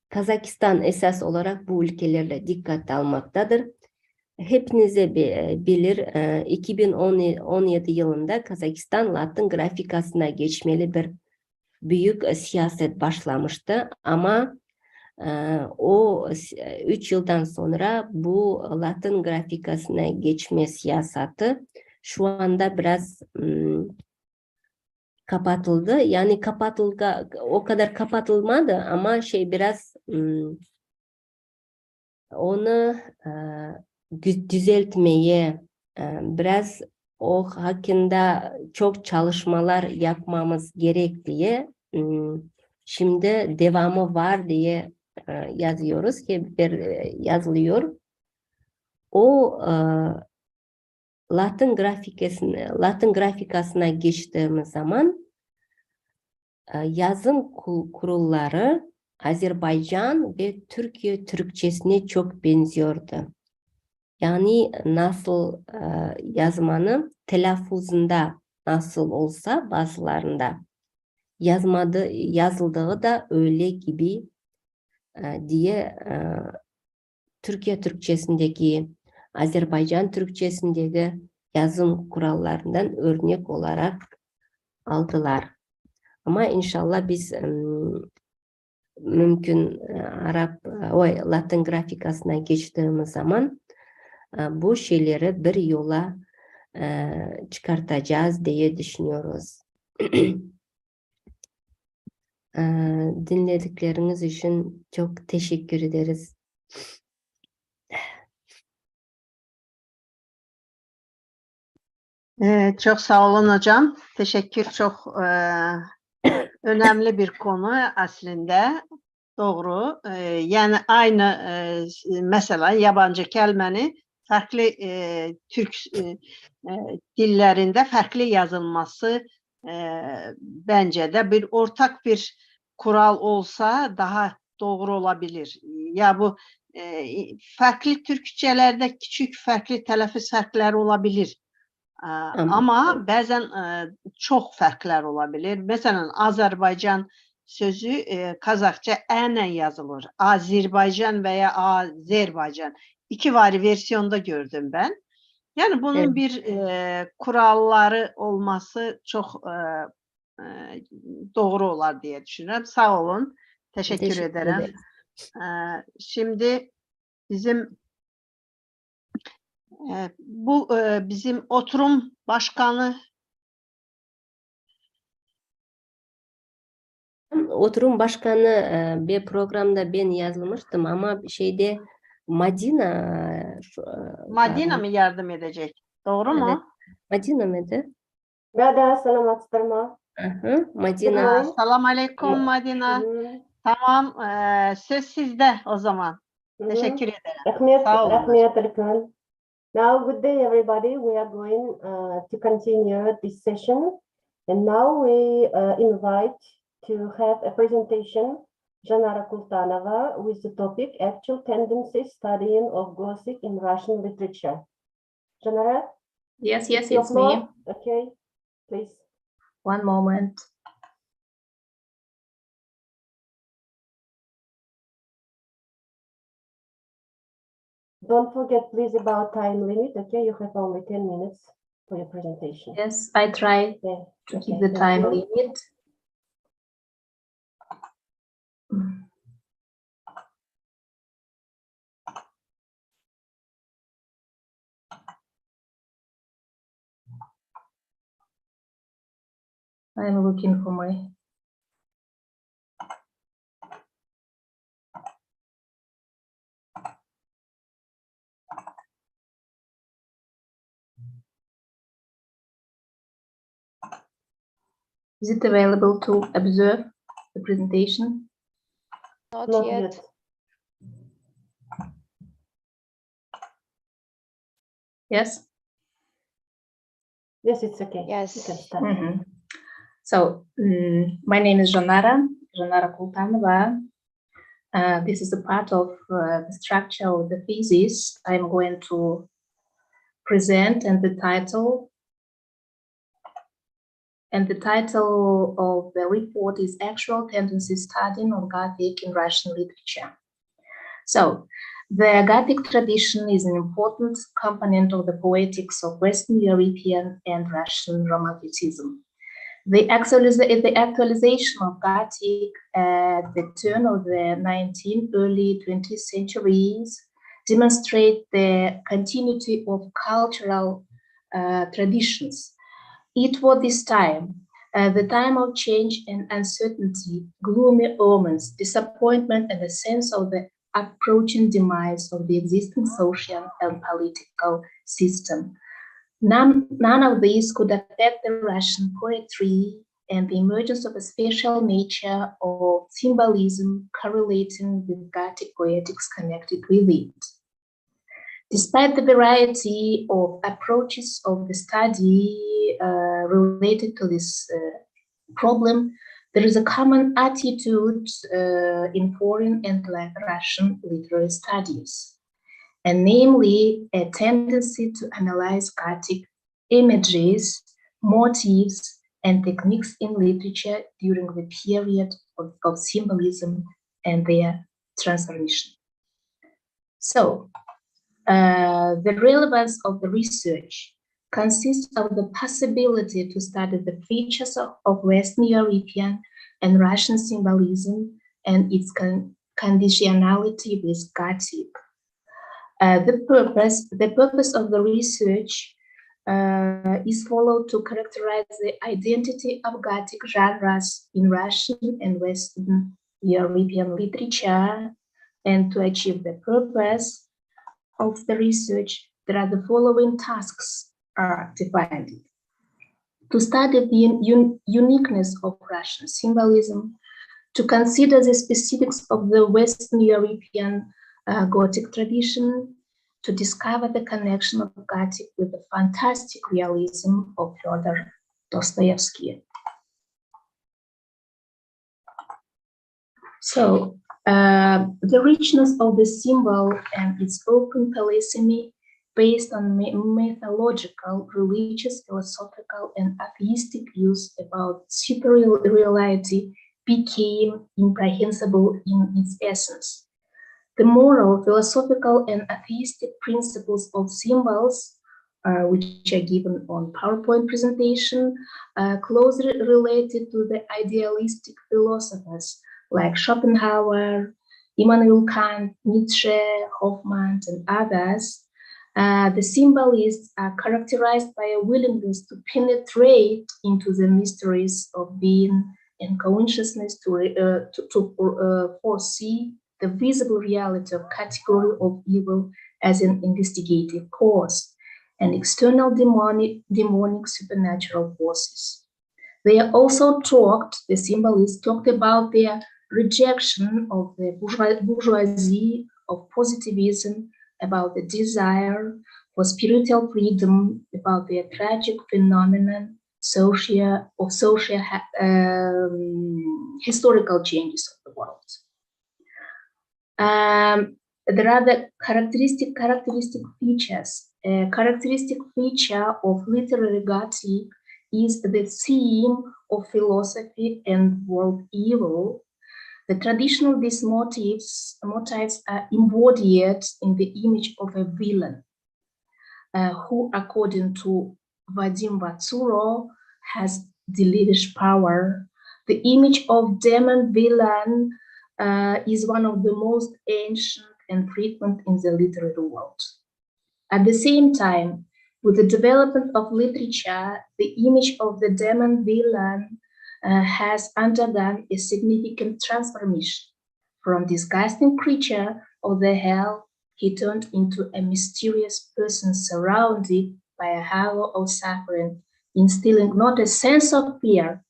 Kazakistan esas olarak bu ülkelerle dikkat almaktadır. Hepinize bilir 2017 yılında Kazakistan Latin grafikasına geçmeli bir büyük siyaset başlamıştı ama o 3 yıldan sonra bu Latin grafikasına geçme siyaseti şu anda biraz kapatıldı. Yani o kadar kapatılmadı ama biraz onu düzeltmeye biraz o hakkında çok çalışmalar yapmamız gerek diye şimdi devamı var diye yazıyoruz ki yazılıyor. O Latin grafikasına geçtiğimiz zaman yazım kurulları Azerbaycan ve Türkiye Türkçesine çok benziyordu. Yani nasıl yazmanın telaffuzunda nasıl olsa bazılarında yazıldığı da öyle gibi diye Türkiye Türkçesindeki, Azerbaycan Türkçesindeki yazım kurallarından örnek olarak aldılar. Ama inşallah biz mümkün Latin grafikasına geçtiğimiz zaman bu şeyleri bir yola çıkartacağız diye düşünüyoruz. Dinledikleriniz için çok teşekkür ederiz. Çok sağ olun hocam. Teşekkür. Çok önemli bir konu aslında. Doğru. Yani aynı mesela yabancı kelimeni farklı Türk dillerinde farklı yazılması bence de bir ortak bir kural olsa daha doğru olabilir. Ya bu farklı Türkçelerde küçük farklı telaffuz farkları olabilir. Ama bazen çok farklar olabilir. Mesela Azerbaycan sözü Kazakça "ene" yazılır. Azerbaycan veya Azerbaycan. İki versiyonda gördüm ben. Yani bunun Evet. bir kuralları olması çok doğru olar diye düşünüyorum. Sağ olun. Teşekkür ederim. ederiz. Şimdi bizim bu bizim oturum başkanı. Oturum başkanı bir programda ben yazılmıştım ama Madina Madina mı yardım edecek? Doğru mu? Madina mıydı? Rada, selamat Madina. Selamun aleyküm Madina. Tamam, söz sizde o zaman. Teşekkür ederim. Sağ olun. Now, good day, everybody. We are going to continue this session. And now we invite to have a presentation, Janara Kultanova, with the topic Actual Tendencies Studying of Gothic in Russian Literature. Janara? Yes, it's me. Okay, please. One moment. Don't forget, please, about time limit. Okay, you have only 10 minutes for your presentation. Yes, I try to keep the time limit. I'm looking for my... Is it available to observe the presentation? Not yet. Yes? Yes, it's okay. Yes. You can start. So, my name is Janara Kultanova. This is a part of the structure of the thesis I'm going to present, and the title of the report is Actual Tendencies Studying of Gothic in Russian Literature. So, the Gothic tradition is an important component of the poetics of Western European and Russian Romanticism. The actualization of Gothic at the turn of the 19th, early 20th centuries demonstrate the continuity of cultural traditions. It was this time, the time of change and uncertainty, gloomy omens, disappointment, and a sense of the approaching demise of the existing social and political system. None of these could affect the Russian poetry and the emergence of a special nature of symbolism correlating with Gothic poetics connected with it. Despite the variety of approaches of the study related to this problem, there is a common attitude in foreign and Russian literary studies, and namely a tendency to analyze Gothic images, motifs, and techniques in literature during the period of symbolism and their transformation. So, the relevance of the research consists of the possibility to study the features of Western European and Russian symbolism and its conditionality with Gothic. The purpose of the research is followed to characterize the identity of Gothic genres in Russian and Western European literature, and to achieve the purpose of the research, there are the following tasks are defined: to study the uniqueness of Russian symbolism, to consider the specifics of the Western European Gothic tradition, to discover the connection of Gothic with the fantastic realism of Fyodor Dostoevsky. So, the richness of the symbol and its open polysemy based on mythological, religious, philosophical, and atheistic views about superreality became incomprehensible in its essence. The moral, philosophical, and atheistic principles of symbols, which are given on PowerPoint presentation, closely related to the idealistic philosophers like Schopenhauer, Immanuel Kant, Nietzsche, Hoffmann, and others. The symbolists are characterized by a willingness to penetrate into the mysteries of being and consciousness to foresee the visible reality of category of evil as an investigative cause and external demonic supernatural forces. They also the symbolists talked about their rejection of the bourgeoisie, of positivism, about the desire for spiritual freedom, about the tragic phenomenon, historical changes of the world. There are the characteristic features. A characteristic feature of literary Gothic is the theme of philosophy and world evil. The traditional these motifs are embodied in the image of a villain, who, according to Vadim Vatsuro, has devilish power. The image of demon villain is one of the most ancient and frequent in the literary world. At the same time, with the development of literature, the image of the demon villain has undergone a significant transformation. From disgusting creature of the hell, he turned into a mysterious person surrounded by a halo of suffering, instilling not a sense of fear,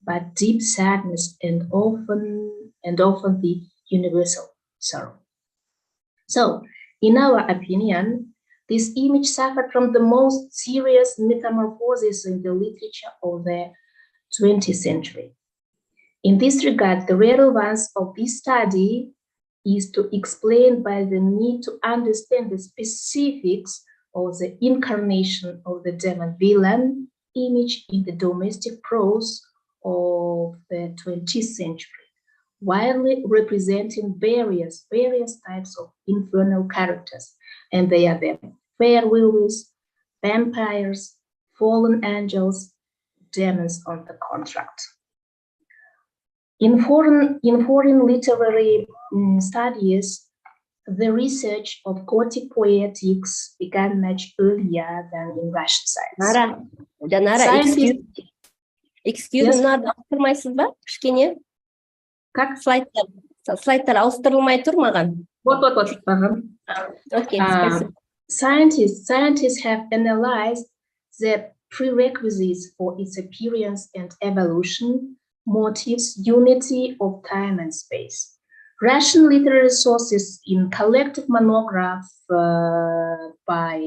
but deep sadness and often the universal sorrow. So, in our opinion, this image suffered from the most serious metamorphosis in the literature of the 20th century. In this regard, the relevance of this study is to explain by the need to understand the specifics or the incarnation of the demon villain image in the domestic prose of the 20th century, widely representing various types of infernal characters, and they are the fair lilies, vampires, fallen angels, demons on the contract. In foreign literary studies, the research of Gothic poetics began much earlier than in Russian science. Жанара, Scientists- excuse Yes. me, ауыстырмайсыз ба? Кішкене Как? слайдтар ауыстырылмай тұр маған. Вот. Окей, спасибо. Scientists have analyzed the prerequisites for its appearance and evolution, motives, unity of time and space. Russian literary sources in collective monograph by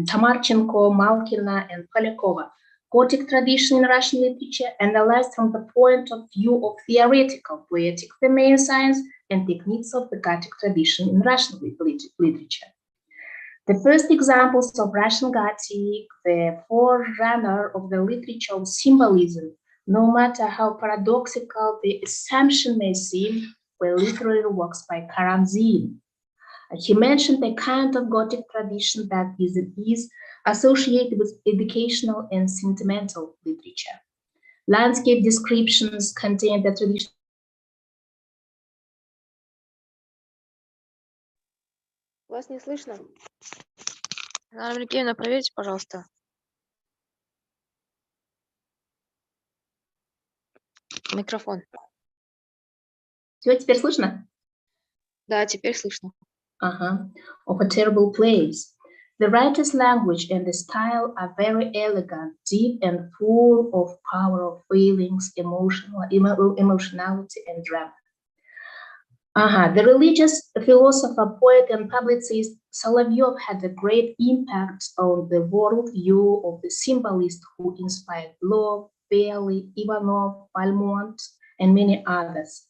Tamarchenko, Malkina, and Polyakova, Gothic tradition in Russian literature, analyzed from the point of view of theoretical poetic theme science and techniques of the Gothic tradition in Russian literature. The first examples of Russian Gothic, the forerunner of the literature of symbolism, no matter how paradoxical the assumption may seem, were literary works by Karamzin. He mentioned a kind of Gothic tradition that is associated with educational and sentimental literature. Landscape descriptions contain the tradition. Вас не слышно? Анна Евгеньевна, проверьте, пожалуйста. Микрофон. Все, теперь слышно? Да, теперь слышно. Of a terrible place. The writer's language and the style are very elegant, deep, and full of power of feelings, emotionality, and drama. The religious philosopher, poet, and publicist Solovyov had a great impact on the worldview of the symbolists who inspired Blok, Belly, Ivanov, Valmont, and many others.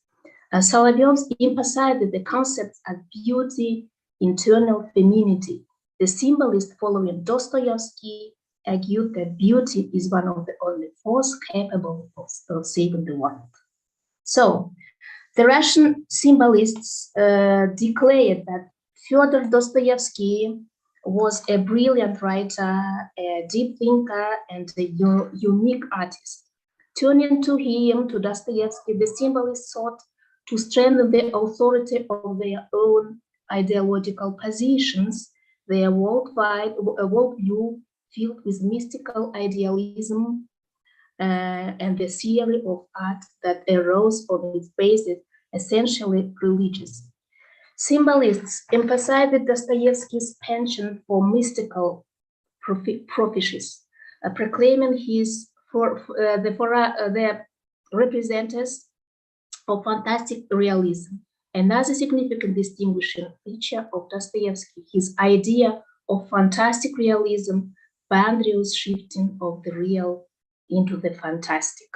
Solovyov emphasized the concepts of beauty, internal femininity. The symbolist following Dostoevsky argued that beauty is one of the only forces capable of saving the world. So, the Russian symbolists declared that Fyodor Dostoevsky was a brilliant writer, a deep thinker, and a unique artist. Turning to him, to Dostoevsky, the symbolists sought to strengthen the authority of their own ideological positions, their worldview filled with mystical idealism and the theory of art that arose on its basis, essentially religious. Symbolists emphasized Dostoevsky's penchant for mystical prophecies, proclaiming his the representatives of fantastic realism. Another significant distinguishing feature of Dostoevsky, his idea of fantastic realism, boundaries shifting of the real into the fantastic.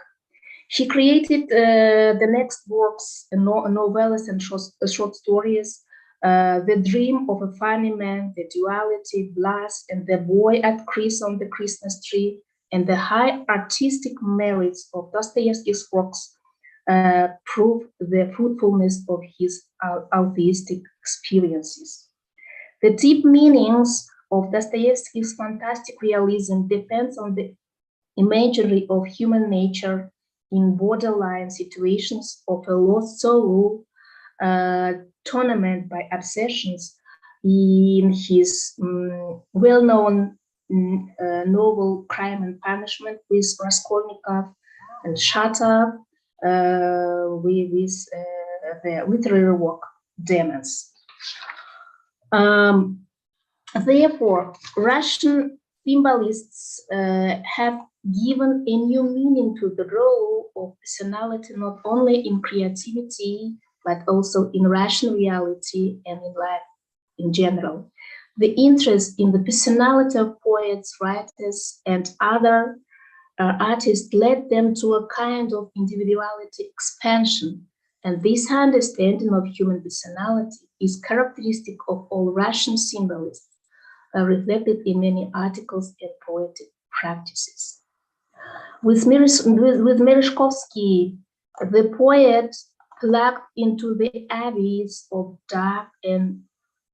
He created the next works, novellas and short stories, The Dream of a Funny Man, The Duality, Blas, and The Boy at on the Christmas Tree, and the high artistic merits of Dostoevsky's works prove the fruitfulness of his atheistic experiences. The deep meanings of Dostoevsky's fantastic realism depends on the imagery of human nature in borderline situations of a lost soul, tormented by obsessions. In his well-known novel Crime and Punishment with Raskolnikov and Shatov, with the literary work Demons. Therefore, Russian symbolists have given a new meaning to the role of personality, not only in creativity, but also in Russian reality and in life in general. The interest in the personality of poets, writers, and other artists led them to a kind of individuality expansion. And this understanding of human personality is characteristic of all Russian symbolists. reflected in many articles and poetic practices. With Merezhkovsky, the poet plugged into the abyss of dark and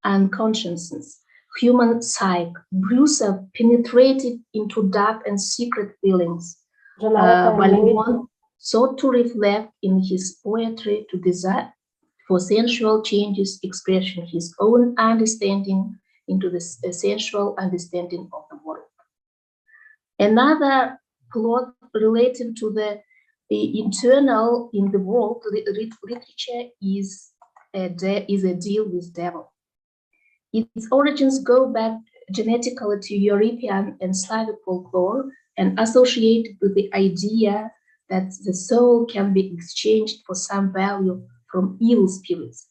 unconsciousness, human psyche. Brusov penetrated into dark and secret feelings. Ballion sought to reflect in his poetry to desire for sensual changes, expressing his own understanding into the sensual understanding of the world. Another plot related to the internal in the world literature is a deal with devil. Its origins go back genetically to European and Slavic folklore and associated with the idea that the soul can be exchanged for some value from evil spirits.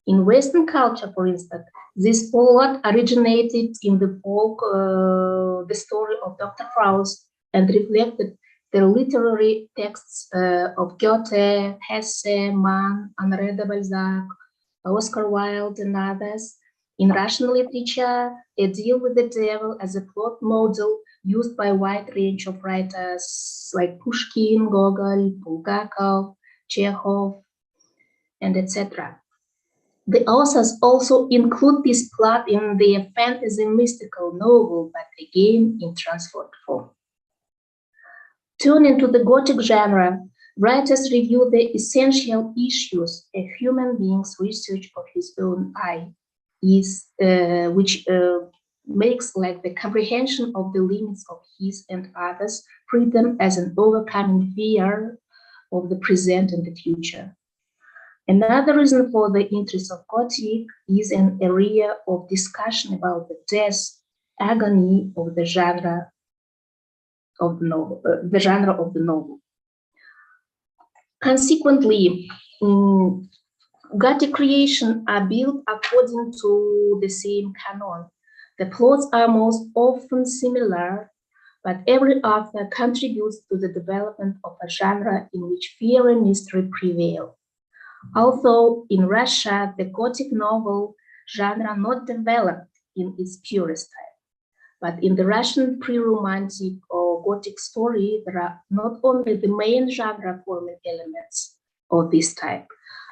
In Western culture, for instance, this plot originated in the folk, the story of Dr. Faust, and reflected the literary texts of Goethe, Hesse, Mann, Honoré de Balzac, Oscar Wilde, and others. In Russian literature, a deal with the devil as a plot model used by a wide range of writers like Pushkin, Gogol, Bulgakov, Chekhov, and etc. The authors also include this plot in their fantasy mystical novel, but again in transformed form. Turning to the Gothic genre, writers review the essential issues a human being's research of his own eye is, which makes like the comprehension of the limits of his and others, freedom as an overcoming fear of the present and the future. Another reason for the interest of Gothic is an area of discussion about the death, agony of the genre of the novel, Consequently, Gothic creations are built according to the same canon. The plots are most often similar, but every author contributes to the development of a genre in which fear and mystery prevail. Although in Russia, the Gothic novel genre not developed in its purest type, but in the Russian pre-Romantic or Gothic story, there are not only the main genre-forming elements of this type.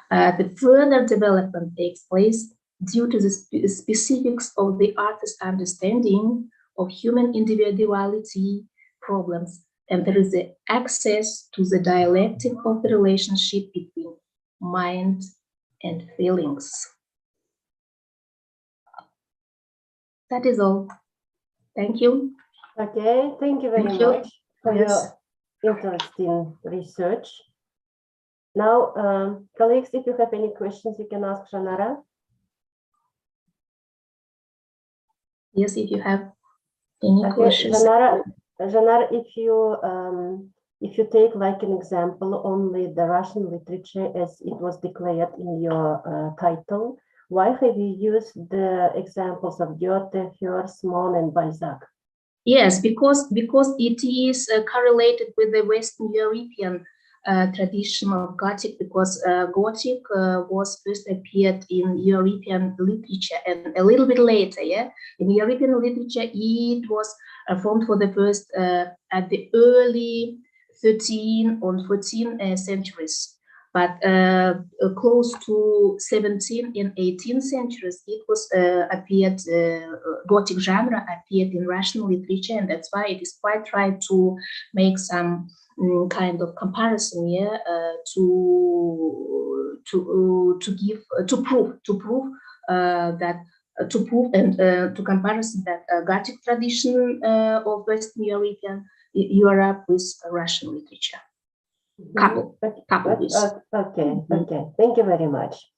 The further development takes place due to the specifics of the artist's understanding of human individuality problems, and there is the access to the dialectic of the relationship between mind and feelings. That is all. Thank you. Okay, thank you very much for your interesting research. Now, colleagues, if you have any questions, you can ask Janara. Yes, if you have any questions. Janara, if you take like an example only the Russian literature as it was declared in your title, why have you used the examples of Goethe, Hirsch, Mann, and Balzac? Yes, because it is correlated with the Western European tradition of Gothic, because Gothic was first appeared in European literature, and a little bit later, in European literature, it was formed for the first at the early 13th or 14th centuries. But close to 17th and 18th centuries, it was appeared, Gothic genre appeared in Russian literature, and that's why it is quite right to make some kind of comparison here to comparison that Gothic tradition of Western European Europe with Russian literature. Okay, thank you very much.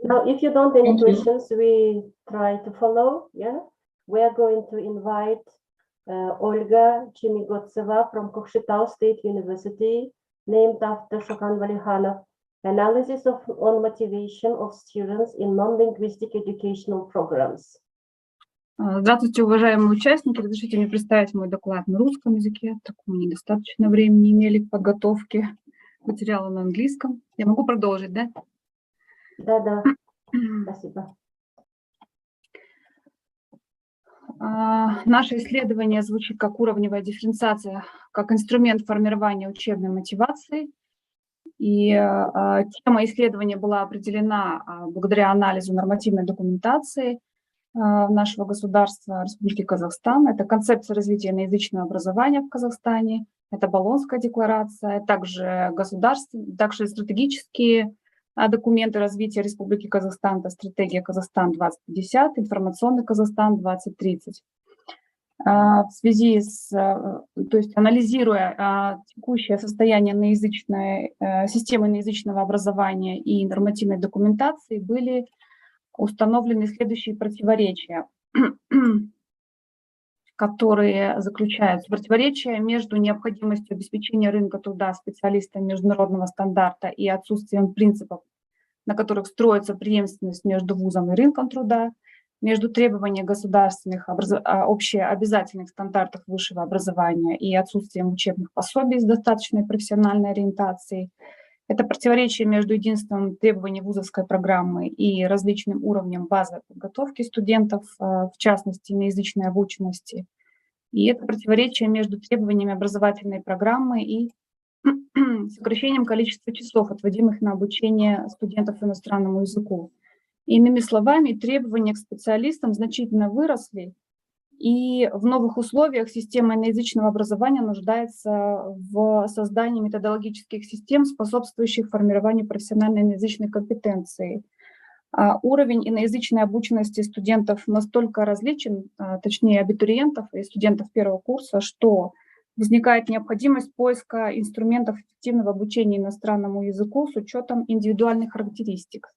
Now, if you don't have any questions, we try to follow. We are going to invite Olga Chimigotseva from Kokshetau State University, named after Shokan Valekhanov, analysis on motivation of students in non-linguistic educational programs. Здравствуйте, уважаемые участники. Разрешите мне представить мой доклад на русском языке, так мы недостаточно времени имели к подготовке материала на английском. Я могу продолжить, да? Да, спасибо. Наше исследование звучит как уровневая дифференциация, как инструмент формирования учебной мотивации. И тема исследования была определена благодаря анализу нормативной документации нашего государства, Республики Казахстан. Это концепция развития иноязычного образования в Казахстане, это Болонская декларация, также стратегические документы развития Республики Казахстан, это стратегия Казахстан 2050, информационный Казахстан 2030. В связи с, то есть анализируя текущее состояние системы иноязычного образования и нормативной документации, были установлены следующие противоречия, которые заключаются противоречия между необходимостью обеспечения рынка труда специалистами международного стандарта и отсутствием принципов, на которых строится преемственность между вузом и рынком труда, между требованием государственных общеобязательных стандартов высшего образования и отсутствием учебных пособий с достаточной профессиональной ориентацией. Это противоречие между единством требований вузовской программы и различным уровнем базовой подготовки студентов, в частности, иноязычной обученности. И это противоречие между требованиями образовательной программы и сокращением количества часов, отводимых на обучение студентов иностранному языку. Иными словами, требования к специалистам значительно выросли, и в новых условиях система иноязычного образования нуждается в создании методологических систем, способствующих формированию профессиональной иноязычной компетенции. Уровень иноязычной обученности студентов настолько различен, точнее абитуриентов и студентов первого курса, что возникает необходимость поиска инструментов эффективного обучения иностранному языку с учетом индивидуальных характеристик.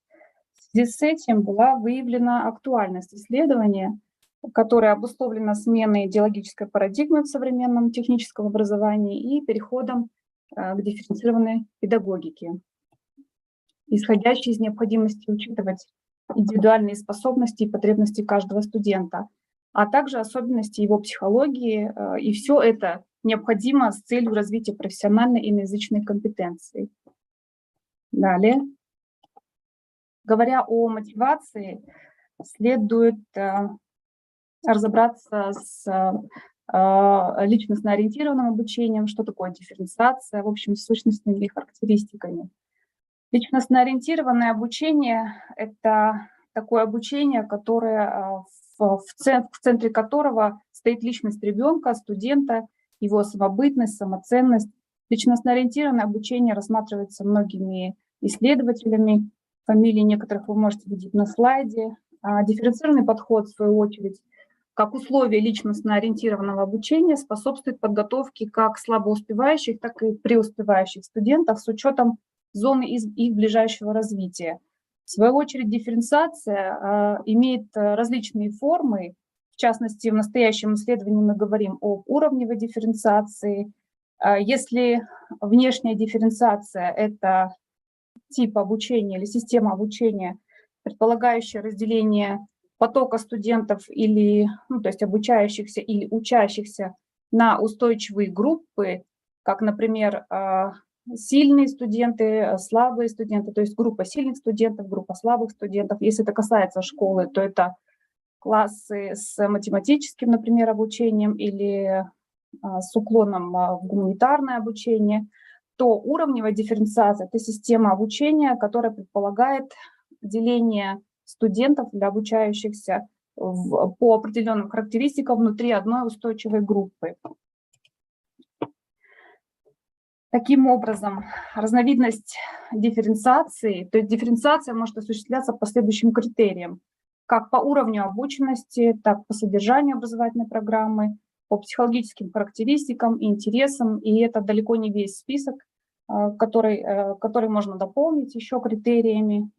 В связи с этим была выявлена актуальность исследования, которая обусловлена сменой идеологической парадигмы в современном техническом образовании и переходом к дифференцированной педагогике, исходящей из необходимости учитывать индивидуальные способности и потребности каждого студента, а также особенности его психологии, и все это необходимо с целью развития профессиональной и иноязычной компетенции. Далее. Говоря о мотивации, следует разобраться с личностно-ориентированным обучением, что такое дифференциация, в общем, с сущностными характеристиками. Личностно-ориентированное обучение – это такое обучение, которое, в центре которого стоит личность ребенка, студента, его самобытность, самоценность. Личностно-ориентированное обучение рассматривается многими исследователями, фамилии некоторых вы можете видеть на слайде. Дифференцированный подход, в свою очередь, как условие личностно-ориентированного обучения, способствует подготовке как слабоуспевающих, так и преуспевающих студентов с учетом зоны их ближайшего развития. В свою очередь, дифференциация имеет различные формы. В частности, в настоящем исследовании мы говорим об уровневой дифференциации. Если внешняя дифференциация – это тип обучения или система обучения, предполагающая разделение потока студентов или, то есть обучающихся или учащихся на устойчивые группы, как, например, сильные студенты, слабые студенты, то есть группа сильных студентов, группа слабых студентов. Если это касается школы, то это классы с математическим, например, обучением или с уклоном в гуманитарное обучение, то уровневая дифференциация – это система обучения, которая предполагает деление студентов для обучающихся по определенным характеристикам внутри одной устойчивой группы. Таким образом, разновидность дифференциации, то есть дифференциация может осуществляться по следующим критериям: как по уровню обученности, так по содержанию образовательной программы, по психологическим характеристикам и интересам, и это далеко не весь список, который можно дополнить еще критериями.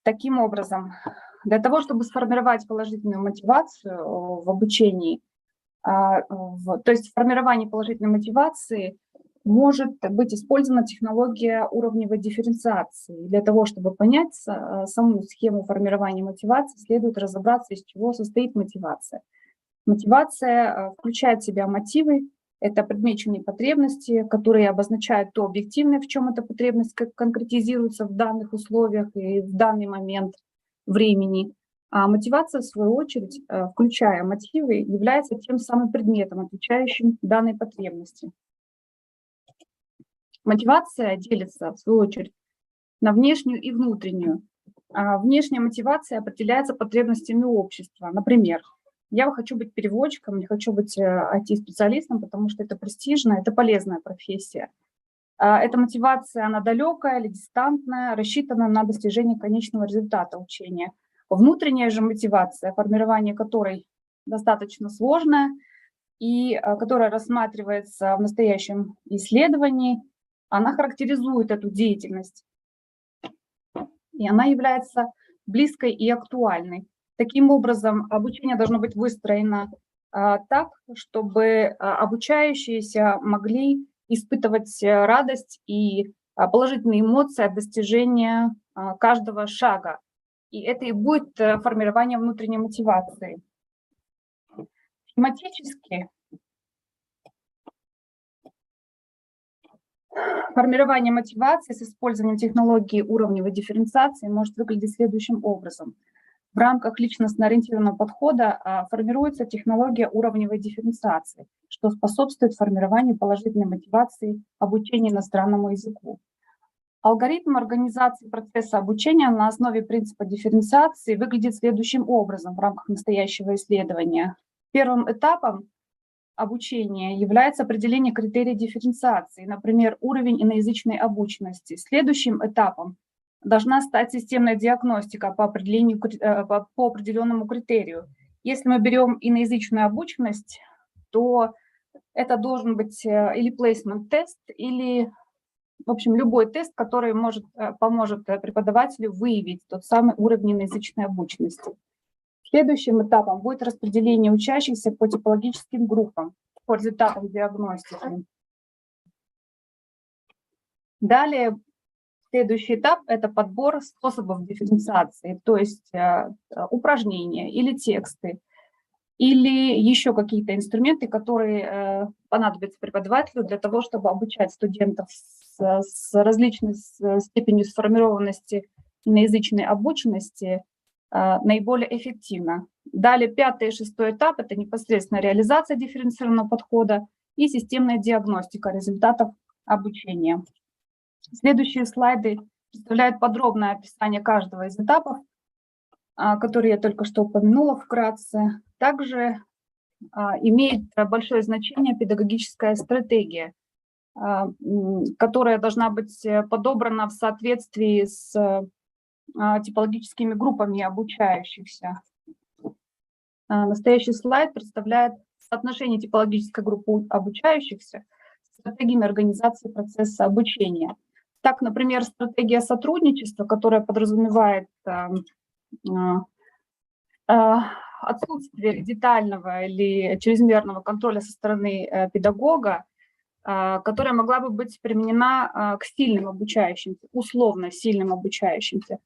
Таким образом, для того, чтобы сформировать положительную мотивацию в обучении, то есть в формировании положительной мотивации может быть использована технология уровневой дифференциации. Для того, чтобы понять саму схему формирования мотивации, следует разобраться, из чего состоит мотивация. Мотивация включает в себя мотивы, это предмеченные потребности, которые обозначают то объективное, в чем эта потребность конкретизируется в данных условиях и в данный момент времени. А мотивация, в свою очередь, включая мотивы, является тем самым предметом, отвечающим данной потребности. Мотивация делится, в свою очередь, на внешнюю и внутреннюю. Внешняя мотивация определяется потребностями общества. Например, я хочу быть переводчиком, не хочу быть IT-специалистом, потому что это престижно, это полезная профессия. Эта мотивация, она далекая или дистантная, рассчитана на достижение конечного результата учения. Внутренняя же мотивация, формирование которой достаточно сложное и которая рассматривается в настоящем исследовании, она характеризует эту деятельность. И она является близкой и актуальной. Таким образом, обучение должно быть выстроено так, чтобы обучающиеся могли испытывать радость и положительные эмоции от достижения каждого шага. И это и будет формирование внутренней мотивации. Схематически формирование мотивации с использованием технологии уровневой дифференциации может выглядеть следующим образом. В рамках личностно-ориентированного подхода формируется технология уровневой дифференциации, что способствует формированию положительной мотивации обучения иностранному языку. Алгоритм организации процесса обучения на основе принципа дифференциации выглядит следующим образом в рамках настоящего исследования. Первым этапом обучения является определение критерий дифференциации, например, уровень иноязычной обученности. Следующим этапом должна стать системная диагностика по определенному критерию. Если мы берем иноязычную обученность, то это должен быть или placement тест, или, в общем, любой тест, который поможет преподавателю выявить тот самый уровень иноязычной обученности. Следующим этапом будет распределение учащихся по типологическим группам по результатам диагностики. Далее, следующий этап – это подбор способов дифференциации, то есть упражнения или тексты, или еще какие-то инструменты, которые понадобятся преподавателю для того, чтобы обучать студентов с различной степенью сформированности иноязычной обученности наиболее эффективно. Далее, 5-й и 6-й этап – это непосредственно реализация дифференцированного подхода и системная диагностика результатов обучения. Следующие слайды представляют подробное описание каждого из этапов, которые я только что упомянула вкратце. Также имеет большое значение педагогическая стратегия, которая должна быть подобрана в соответствии с типологическими группами обучающихся. Настоящий слайд представляет соотношение типологической группы обучающихся с стратегиями организации процесса обучения. Так, например, стратегия сотрудничества, которая подразумевает отсутствие детального или чрезмерного контроля со стороны педагога, которая могла бы быть применена к сильным обучающимся, условно сильным обучающимся.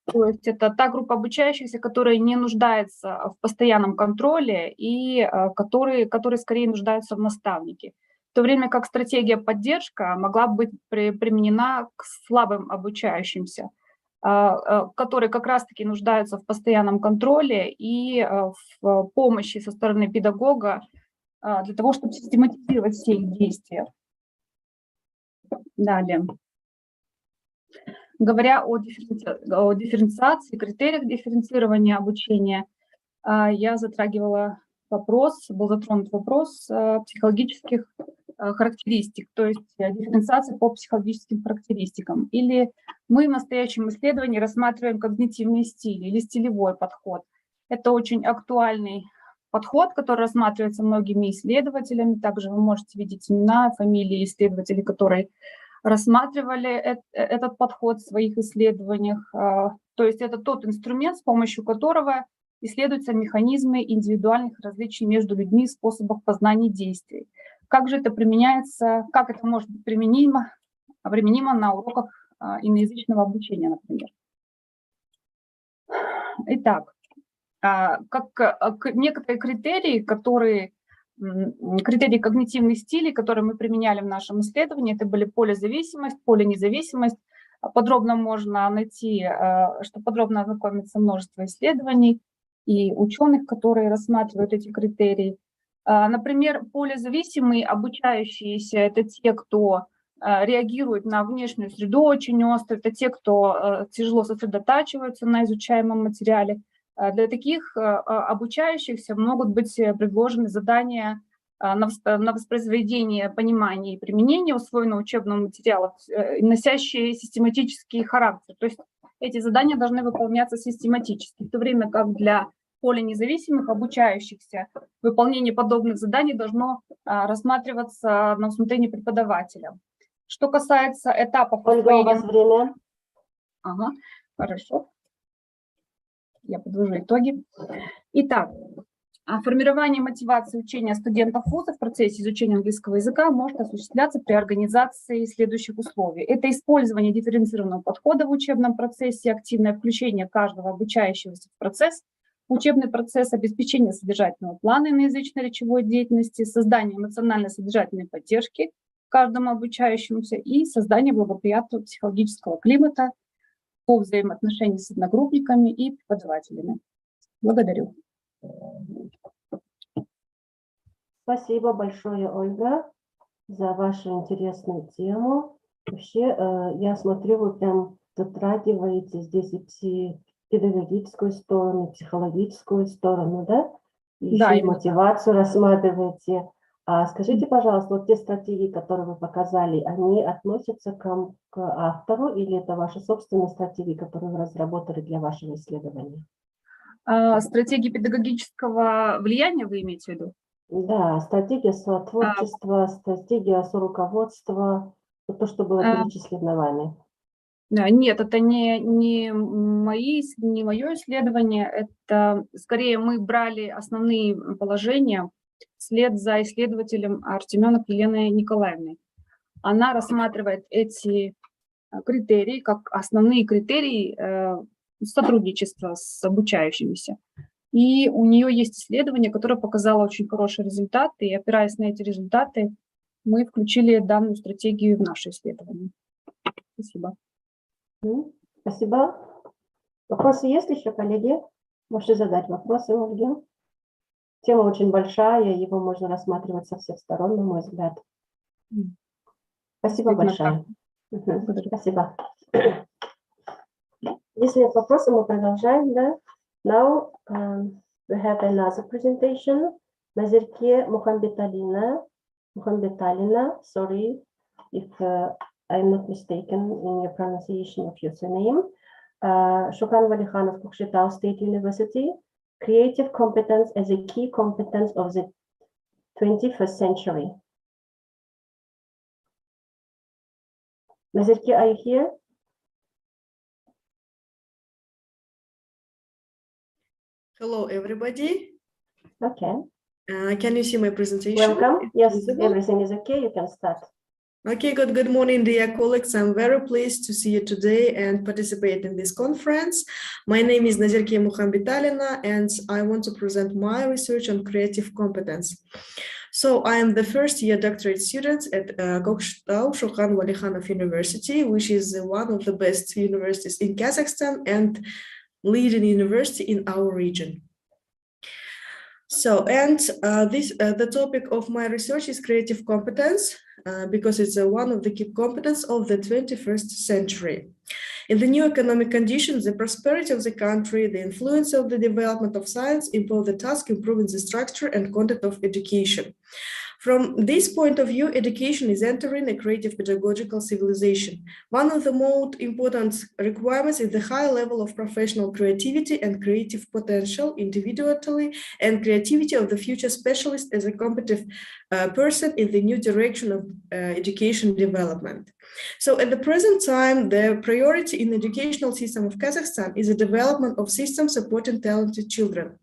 То есть это та группа обучающихся, которая не нуждается в постоянном контроле и которые скорее нуждаются в наставнике. В то время как стратегия поддержка могла быть применена к слабым обучающимся, которые как раз-таки нуждаются в постоянном контроле и в помощи со стороны педагога для того, чтобы систематизировать все их действия. Далее. Говоря о дифференциации, критериях дифференцирования обучения, я затрагивала был затронут вопрос психологических характеристик, то есть дифференциация по психологическим характеристикам. Или мы в настоящем исследовании рассматриваем когнитивный стиль или стилевой подход. Это очень актуальный подход, который рассматривается многими исследователями. Также вы можете видеть имена, фамилии исследователей, которые рассматривали этот подход в своих исследованиях. То есть это тот инструмент, с помощью которого исследуются механизмы индивидуальных различий между людьми и способов познания действий. Как же это применяется, как это может быть применимо на уроках иноязычного обучения, например. Итак, как некоторые критерии, критерии когнитивных стилей, которые мы применяли в нашем исследовании, это были полезависимость, поленезависимость. Подробно можно найти, что подробно ознакомиться множество исследований. и ученых, которые рассматривают эти критерии. Например, полезависимые обучающиеся – это те, кто реагирует на внешнюю среду очень остро, это те, кто тяжело сосредотачиваются на изучаемом материале. Для таких обучающихся могут быть предложены задания на воспроизведение понимания и применения усвоенного учебного материала, носящие систематический характер. То есть эти задания должны выполняться систематически, в то время как для поленезависимых обучающихся выполнение подобных заданий должно рассматриваться на усмотрение преподавателя. Что касается этапов Ольга, у вас время. Ага, хорошо. Я подвожу итоги. Итак, формирование мотивации учения студентов вуза в процессе изучения английского языка может осуществляться при организации следующих условий. Это использование дифференцированного подхода в учебном процессе, активное включение каждого обучающегося в процесс, учебный процесс, обеспечение содержательного плана иноязычно-речевой деятельности, создание эмоционально-содержательной поддержки каждому обучающемуся и создание благоприятного психологического климата по взаимоотношениям с одногруппниками и преподавателями. Благодарю. Спасибо большое, Ольга, за вашу интересную тему. Вообще, я смотрю, вы прям затрагиваете здесь и педагогическую сторону, и психологическую сторону, да? И Да, еще и именно мотивацию рассматриваете. Скажите, пожалуйста, вот те стратегии, которые вы показали, они относятся к автору или это ваши собственные стратегии, которые вы разработали для вашего исследования? Стратегии педагогического влияния вы имеете в виду? Да, стратегия сотворчества, стратегия соруководства, вот то, что было перечислено вами. Нет, это не мое исследование, это скорее мы брали основные положения вслед за исследователем Артеменок Еленой Николаевной. Она рассматривает эти критерии как основные критерии сотрудничества с обучающимися. И у нее есть исследование, которое показало очень хорошие результаты, и опираясь на эти результаты, мы включили данную стратегию в наше исследование. Спасибо. Спасибо. Вопросы есть еще, коллеги? Можете задать вопросы, Ольге. Тема очень большая, его можно рассматривать со всех сторон, на мой взгляд. Спасибо большое. Спасибо. Если нет вопросов, мы продолжаем, да? Now we have another presentation. Nazirke Muhambetalina, sorry if I'm not mistaken in your pronunciation of your surname. Shukran Valikhanov, Kokshetau State University. Creative competence as a key competence of the 21st century. Nazirke, are you here? Hello, everybody. Okay. Can you see my presentation? Welcome. Yes, everything is okay. You can start. Okay, good morning, dear colleagues. I'm very pleased to see you today and participate in this conference. My name is Nazirke Muhambetalina, and I want to present my research on creative competence. So I am the first year doctorate student at Kokshetau Shukran Valikhanov University, which is one of the best universities in Kazakhstan and leading university in our region. So, and the topic of my research is creative competence, because it's one of the key competences of the 21st century. In the new economic conditions, the prosperity of the country, the influence of the development of science impose the task improving the structure and content of education. From this point of view, education is entering a creative pedagogical civilization. One of the most important requirements is the high level of professional creativity and creative potential individually, and creativity of the future specialist as a competent person in the new direction of education development. So at the present time, the priority in the educational system of Kazakhstan is the development of systems supporting talented children.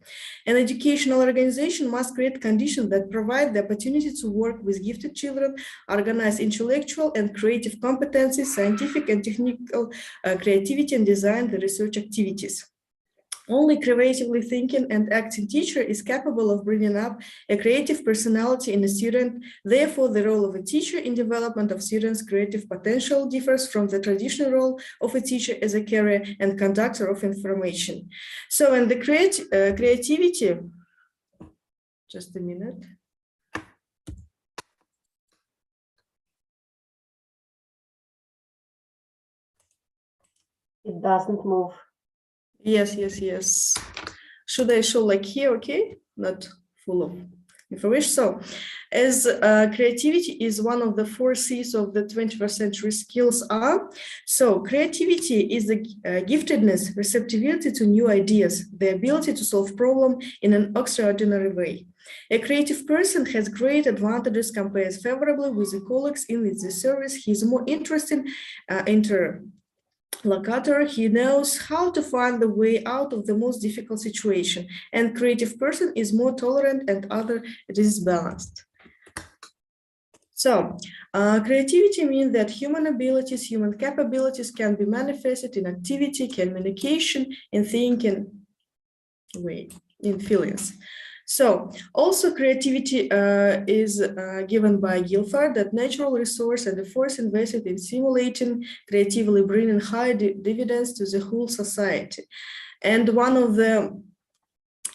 An educational organization must create conditions that provide the opportunity to work with gifted children, organize intellectual and creative competencies, scientific and technical creativity, and design the research activities. Only creatively thinking and acting teacher is capable of bringing up a creative personality in a student. Therefore, the role of a teacher in development of students' creative potential differs from the traditional role of a teacher as a carrier and conductor of information. So, in the creativity, just a minute. It doesn't move. Yes. Should I show like here? Okay, not full of information. So, as creativity is one of the 4 C's of the 21st century skills are. So, creativity is the giftedness, receptivity to new ideas, the ability to solve problems in an extraordinary way. A creative person has great advantages, compares favorably with the colleagues in the service. He is more interesting interlocutor. He knows how to find the way out of the most difficult situation, and creative person is more tolerant and it is balanced. So creativity means that human abilities, human capabilities can be manifested in activity, communication, in thinking, in feelings. So also creativity is given by Guilford, that natural resource and the force invested in stimulating creatively bringing high dividends to the whole society. And one of the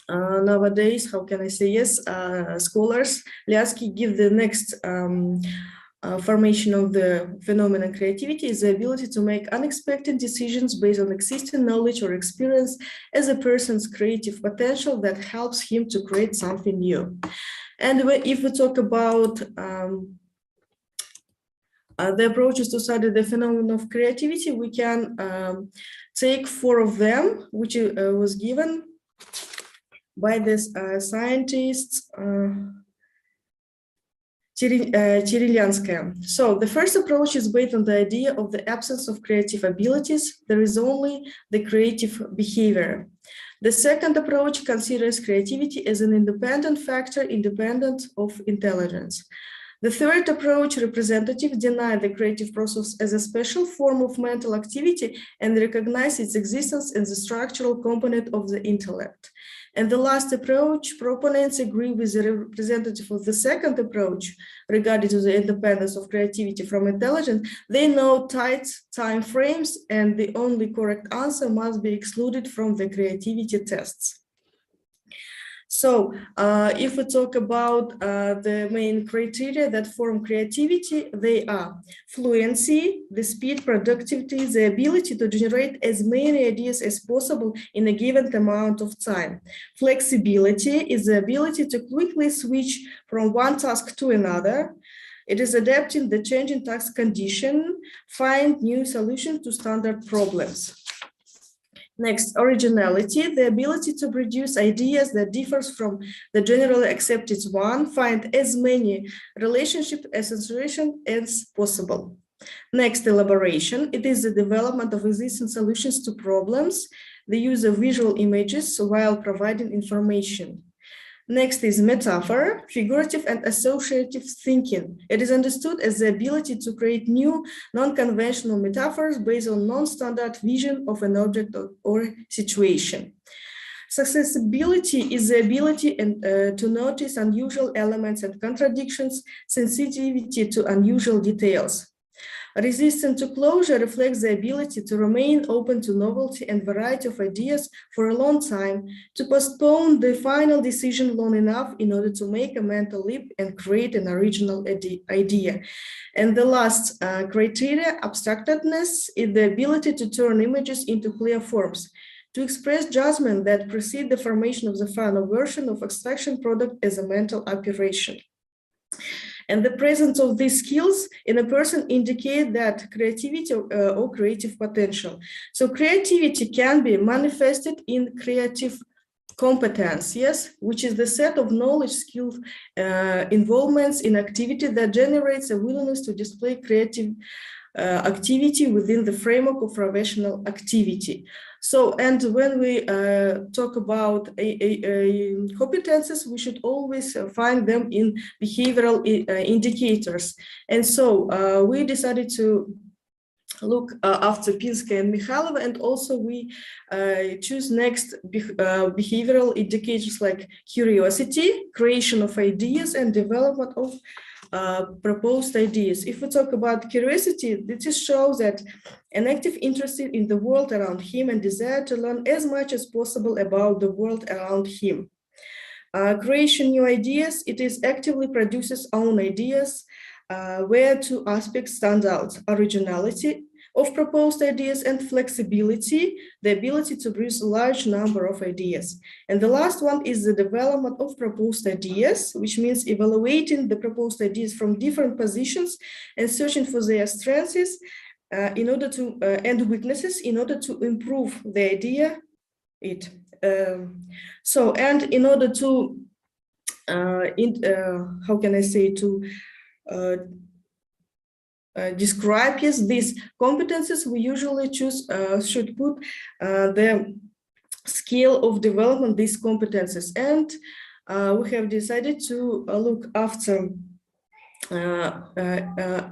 nowadays, how can I say, yes, scholars, Liatsky give the next formation of the phenomenon creativity is the ability to make unexpected decisions based on existing knowledge or experience as a person's creative potential that helps him to create something new. And if we talk about the approaches to study the phenomenon of creativity, we can take 4 of them, which was given by this scientist Cherelyanskaya. So the first approach is based on the idea of the absence of creative abilities. There is only the creative behavior. The second approach considers creativity as an independent factor, independent of intelligence. The third approach, representative, denies the creative process as a special form of mental activity and recognizes its existence as a structural component of the intellect. And the last approach, proponents agree with the representative of the second approach regarding to the independence of creativity from intelligence. They know tight time frames, and the only correct answer must be excluded from the creativity tests. So if we talk about the main criteria that form creativity, they are fluency, the speed, productivity, the ability to generate as many ideas as possible in a given amount of time. Flexibility is the ability to quickly switch from one task to another. It is adapting the changing task condition, find new solutions to standard problems. Next, originality, the ability to produce ideas that differs from the generally accepted one, find as many relationship associations as possible. Next, elaboration, it is the development of existing solutions to problems, the use of visual images while providing information. Next is metaphor, figurative and associative thinking. It is understood as the ability to create new non-conventional metaphors based on non-standard vision of an object or situation. Successibility is the ability to notice unusual elements and contradictions, sensitivity to unusual details. Resistance to closure reflects the ability to remain open to novelty and variety of ideas for a long time, to postpone the final decision long enough in order to make a mental leap and create an original idea. And the last criteria, abstractedness, is the ability to turn images into clear forms, to express judgment that precede the formation of the final version of abstraction product as a mental operation. And the presence of these skills in a person indicate that creativity or creative potential. So creativity can be manifested in creative competence, yes, which is the set of knowledge, skills, involvements in activity that generates a willingness to display creative activity within the framework of professional activity. So, and when we talk about competences, we should always find them in behavioral indicators. And so we decided to look after Pinska and Mikhailova, and also we choose next behavioral indicators like curiosity, creation of ideas, and development of proposed ideas. If we talk about curiosity, this shows that an active interest in the world around him and desire to learn as much as possible about the world around him. Creation new ideas, it is actively produces own ideas, where two aspects stand out: originality of proposed ideas and flexibility, the ability to produce a large number of ideas. And the last one is the development of proposed ideas, which means evaluating the proposed ideas from different positions and searching for their strengths in order to and weaknesses in order to improve the idea. And in order to how can I say, to describe these competences, we usually choose should put the scale of development these competences, and we have decided to look after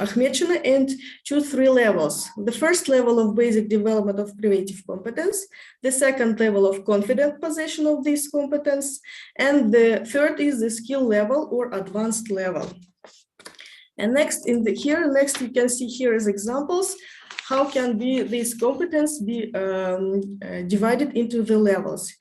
Akhmedchina and choose 3 levels. The first level of basic development of primitive competence, the second level of confident possession of this competence, and the third is the skill level or advanced level. And next you can see here as examples how can this competence be divided into the levels.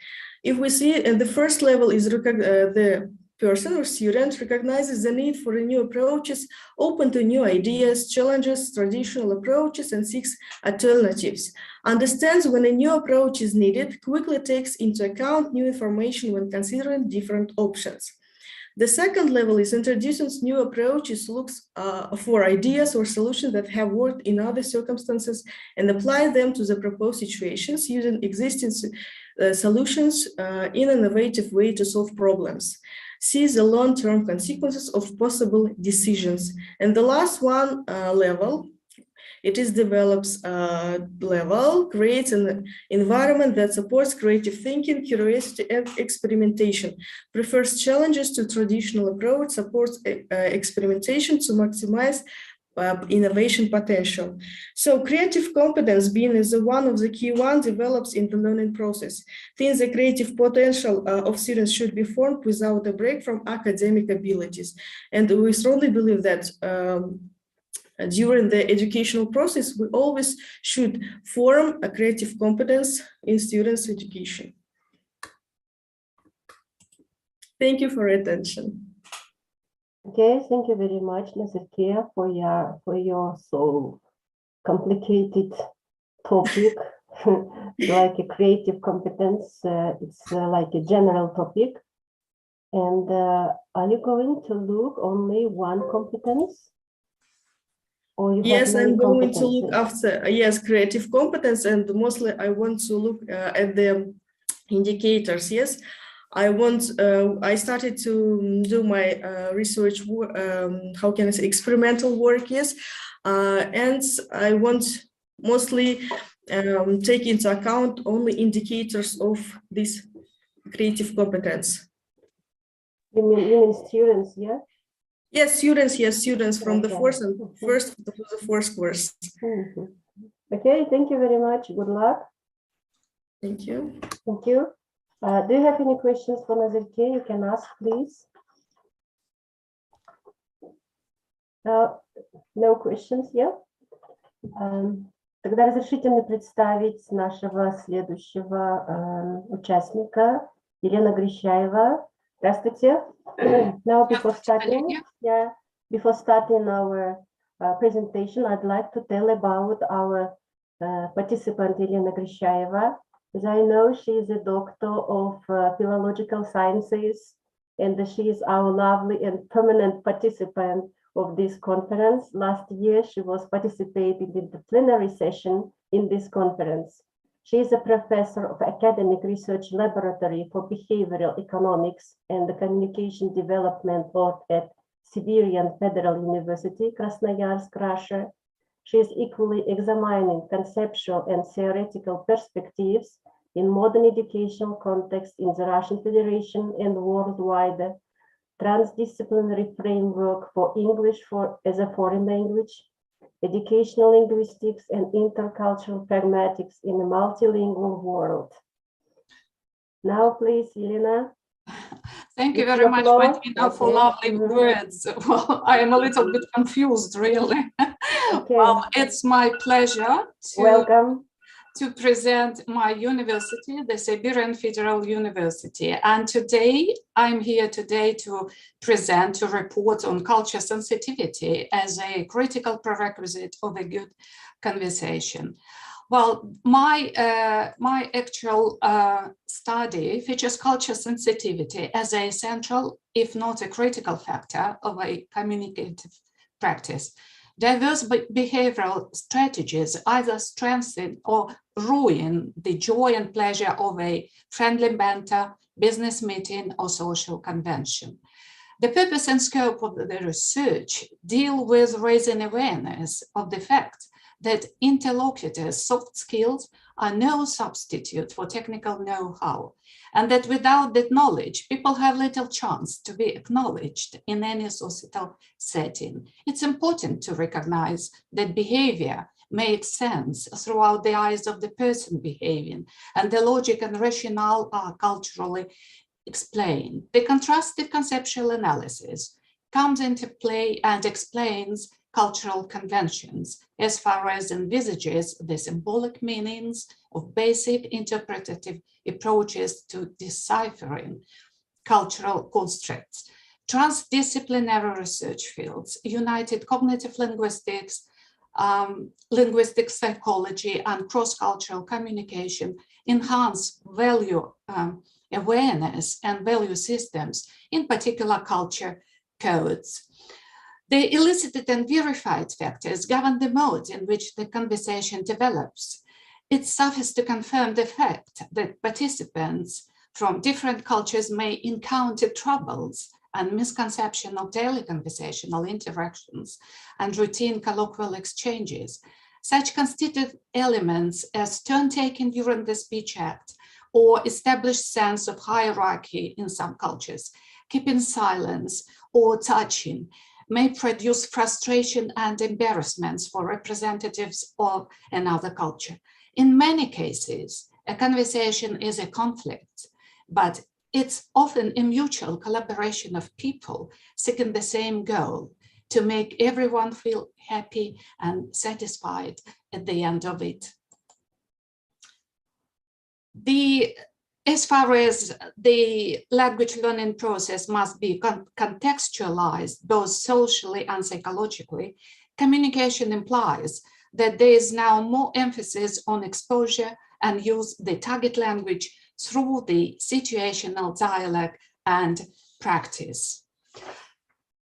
If we see the first level is the person or student recognizes the need for new approaches, open to new ideas, challenges traditional approaches, and seeks alternatives. Understands when a new approach is needed, quickly takes into account new information when considering different options. The second level is introducing new approaches, looks for ideas or solutions that have worked in other circumstances and apply them to the proposed situations using existing solutions in an innovative way to solve problems. Sees the long-term consequences of possible decisions. And the last one level, it is develops level, creates an environment that supports creative thinking, curiosity, and experimentation, prefers challenges to traditional approach, supports experimentation to maximize innovation potential. So creative competence, being as one of the key ones, develops in the learning process. Since the creative potential of students should be formed without a break from academic abilities. And we strongly believe that during the educational process, we always should form a creative competence in students' education. Thank you for your attention. Okay, thank you very much, Nazirkia, for your so complicated topic, like a creative competence. It's like a general topic. And are you going to look only one competence? Or you yes, have I'm going to look after creative competence, and mostly I want to look at the indicators. Yes. I started to do my research, how can I say, experimental work, yes, and I want mostly take into account only indicators of this creative competence. You mean students, yeah? Yes, students from the first to the fourth course. Mm-hmm. Okay, thank you very much. Good luck. Thank you. Thank you. Do you have any questions for Nazirkia? You can ask, please. No questions, yeah? Тогда разрешите мне представить нашего следующего участника, Елена Грищаева. Здравствуйте. Now, before starting our presentation, I'd like to tell about our participant, Елена Грищаева. As I know, she is a doctor of philological sciences, and she is our lovely and permanent participant of this conference. Last year, she was participating in the plenary session in this conference. She is a professor of Academic Research Laboratory for Behavioral Economics and the Communication Development at Siberian Federal University, Krasnoyarsk, Russia. She is equally examining conceptual and theoretical perspectives in modern educational context in the Russian Federation and worldwide, transdisciplinary framework for English as a foreign language, educational linguistics, and intercultural pragmatics in a multilingual world. Now, please, Elena. Thank you It's very your much, floor. Martina, for Okay. lovely words. Well, I am a little bit confused, really. Okay. Well, it's my pleasure Welcome. to present my university, the Siberian Federal University. And today, I'm here today to present, to report on culture sensitivity as a critical prerequisite of a good conversation. Well, my actual study features culture sensitivity as a central, if not a critical factor of a communicative practice. Diverse behavioral strategies either strengthen or ruin the joy and pleasure of a friendly banter, business meeting, or social convention. The purpose and scope of the research deal with raising awareness of the fact that interlocutors' soft skills are no substitute for technical know-how, and that without that knowledge, people have little chance to be acknowledged in any societal setting. It's important to recognize that behavior makes sense throughout the eyes of the person behaving, and the logic and rationale are culturally explained. The contrastive conceptual analysis comes into play and explains cultural conventions as far as envisages the symbolic meanings of basic interpretative approaches to deciphering cultural constructs. Transdisciplinary research fields, united cognitive linguistics, linguistic psychology, and cross-cultural communication enhance value awareness and value systems, in particular culture codes. The elicited and verified factors govern the mode in which the conversation develops. It suffices to confirm the fact that participants from different cultures may encounter troubles and misconception of daily conversational interactions and routine colloquial exchanges. Such constitutive elements as turn-taking during the speech act or established sense of hierarchy in some cultures, keeping silence or touching, may produce frustration and embarrassments for representatives of another culture. In many cases, a conversation is a conflict, but it's often a mutual collaboration of people seeking the same goal, to make everyone feel happy and satisfied at the end of it. As far as the language learning process must be contextualized both socially and psychologically, communication implies that there is now more emphasis on exposure and use the target language through the situational dialogue and practice.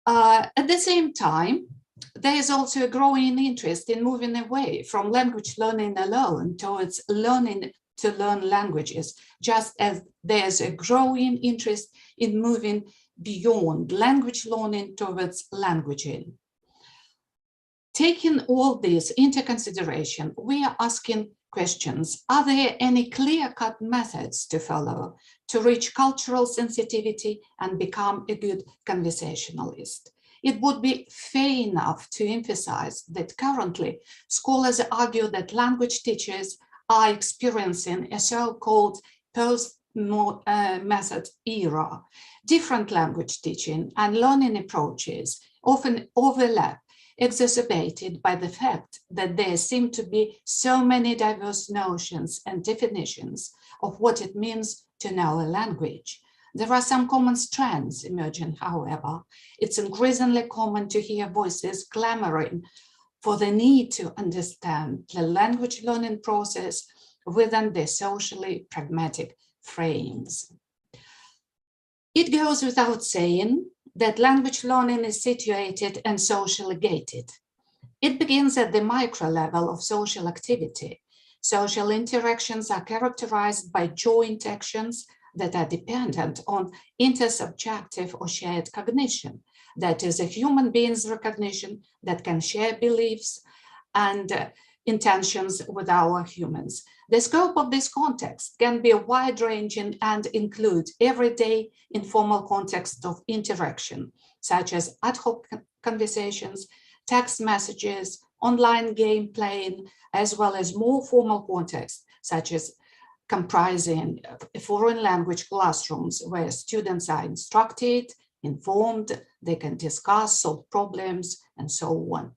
At the same time, there is also a growing interest in moving away from language learning alone towards learning to learn languages, just as there's a growing interest in moving beyond language learning towards languaging. Taking all this into consideration, we are asking questions. Are there any clear-cut methods to follow to reach cultural sensitivity and become a good conversationalist? It would be fair enough to emphasize that currently scholars argue that language teachers are experiencing a so-called post-method era. Different language teaching and learning approaches often overlap, exacerbated by the fact that there seem to be so many diverse notions and definitions of what it means to know a language. There are some common strands emerging, however. It's increasingly common to hear voices clamoring for the need to understand the language learning process within the socially pragmatic frames. It goes without saying that language learning is situated and socially gated. It begins at the micro level of social activity. Social interactions are characterized by joint actions that are dependent on intersubjective or shared cognition. That is, a human being's recognition that can share beliefs and intentions with our humans. The scope of this context can be wide-ranging and include everyday informal context of interaction, such as ad hoc conversations, text messages, online game playing, as well as more formal contexts, such as comprising foreign language classrooms where students are instructed, informed, they can discuss, solve problems, and so on.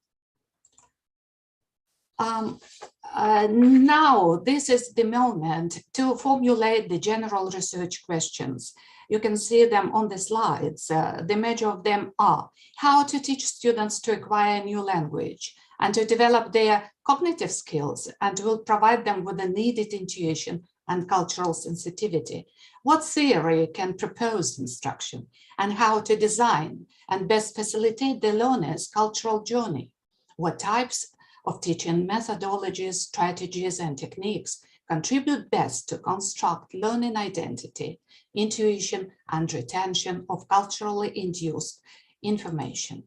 Now, this is the moment to formulate the general research questions. You can see them on the slides. The major of them are how to teach students to acquire a new language and to develop their cognitive skills, and will provide them with the needed intuition and cultural sensitivity. What theory can propose instruction, and how to design and best facilitate the learner's cultural journey. What types of teaching methodologies, strategies, and techniques contribute best to construct learning identity, intuition, and retention of culturally induced information.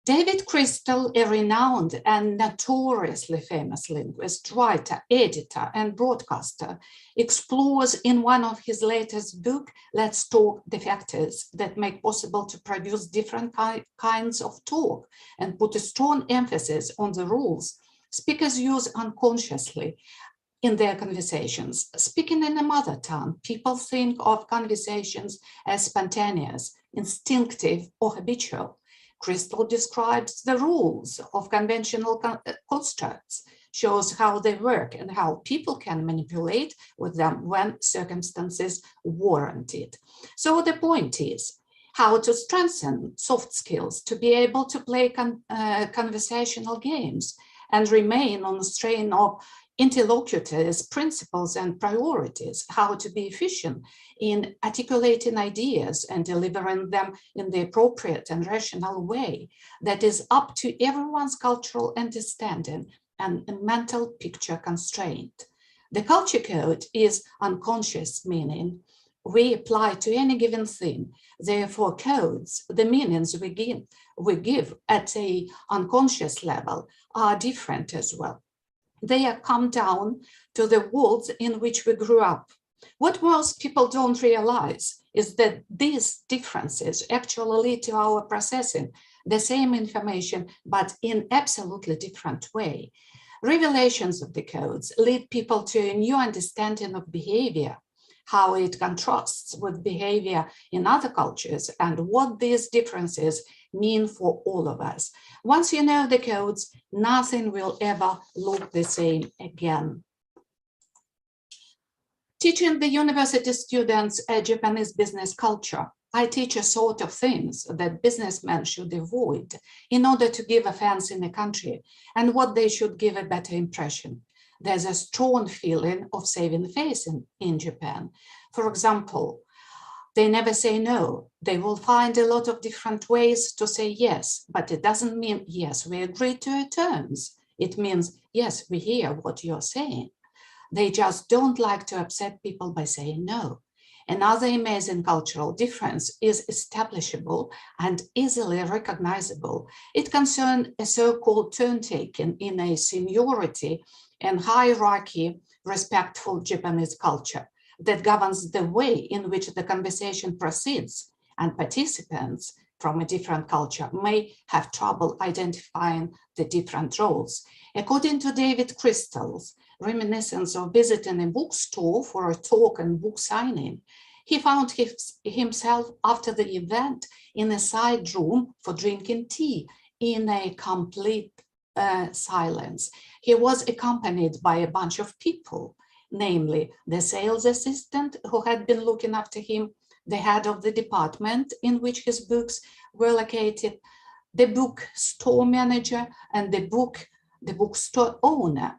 David Crystal, a renowned and notoriously famous linguist, writer, editor, and broadcaster, explores in one of his latest books, Let's Talk, the factors that make possible to produce different kinds of talk, and put a strong emphasis on the rules speakers use unconsciously in their conversations. Speaking in a mother tongue, people think of conversations as spontaneous, instinctive, or habitual. Crystal describes the rules of conventional constructs, shows how they work and how people can manipulate with them when circumstances warrant it. So the point is how to strengthen soft skills to be able to play conversational games and remain on the strain of interlocutors' principles and priorities, how to be efficient in articulating ideas and delivering them in the appropriate and rational way that is up to everyone's cultural understanding and mental picture constraint. The culture code is unconscious, meaning we apply to any given thing. Therefore, codes, the meanings we give at an unconscious level, are different as well. They come down to the worlds in which we grew up. What most people don't realize is that these differences actually lead to our processing the same information, but in absolutely different way. Revelations of the codes lead people to a new understanding of behavior, how it contrasts with behavior in other cultures, and what these differences mean for all of us. Once you know the codes, nothing will ever look the same again. Teaching the university students a Japanese business culture, I teach a sort of things that businessmen should avoid in order to give a fancy in a country, and what they should give a better impression. There's a strong feeling of saving face in Japan. For example, they never say no. They will find a lot of different ways to say yes, but it doesn't mean, yes, we agree to your terms. It means, yes, we hear what you're saying. They just don't like to upset people by saying no. Another amazing cultural difference is establishable and easily recognizable. It concerns a so-called turn-taking in a seniority and hierarchy respectful Japanese culture that governs the way in which the conversation proceeds, and participants from a different culture may have trouble identifying the different roles. According to David Crystal's reminiscence of visiting a bookstore for a talk and book signing, he found himself after the event in a side room for drinking tea in a complete silence. He was accompanied by a bunch of people, namely the sales assistant who had been looking after him, the head of the department in which his books were located, the bookstore manager, and the bookstore owner.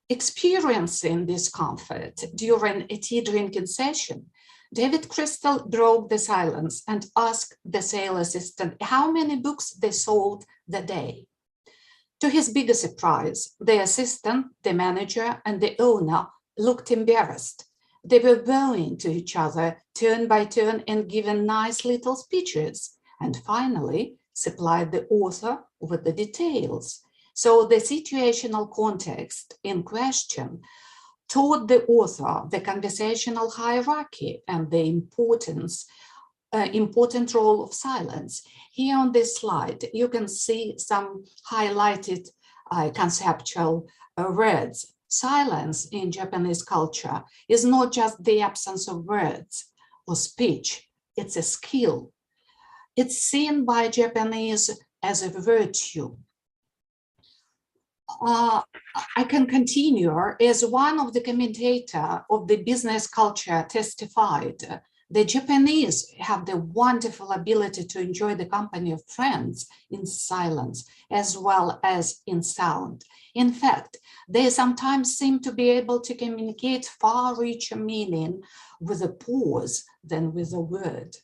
Experiencing this comfort during a tea drinking session, David Crystal broke the silence and asked the sales assistant how many books they sold that day. To his bigger surprise, the assistant, the manager, and the owner looked embarrassed. They were bowing to each other turn by turn and giving nice little speeches, and finally supplied the author with the details. So the situational context in question taught the author the conversational hierarchy and the importance important role of silence. Here on this slide, you can see some highlighted conceptual words. Silence in Japanese culture is not just the absence of words or speech, it's a skill. It's seen by Japanese as a virtue. I can continue. As one of the commentators of the business culture testified, the Japanese have the wonderful ability to enjoy the company of friends in silence as well as in sound. In fact, they sometimes seem to be able to communicate far richer meaning with a pause than with a word.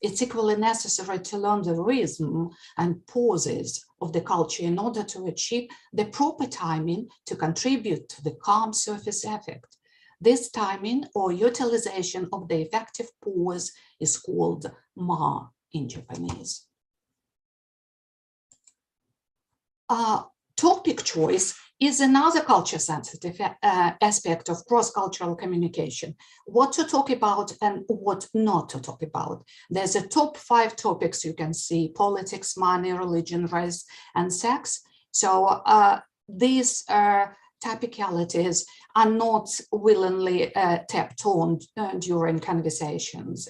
It's equally necessary to learn the rhythm and pauses of the culture in order to achieve the proper timing to contribute to the calm surface effect. This timing or utilization of the effective pause is called ma in Japanese. Topic choice is another culture-sensitive aspect of cross-cultural communication. What to talk about and what not to talk about. There's a top 5 topics you can see: politics, money, religion, race, and sex. So these typicalities are not willingly tapped on during conversations.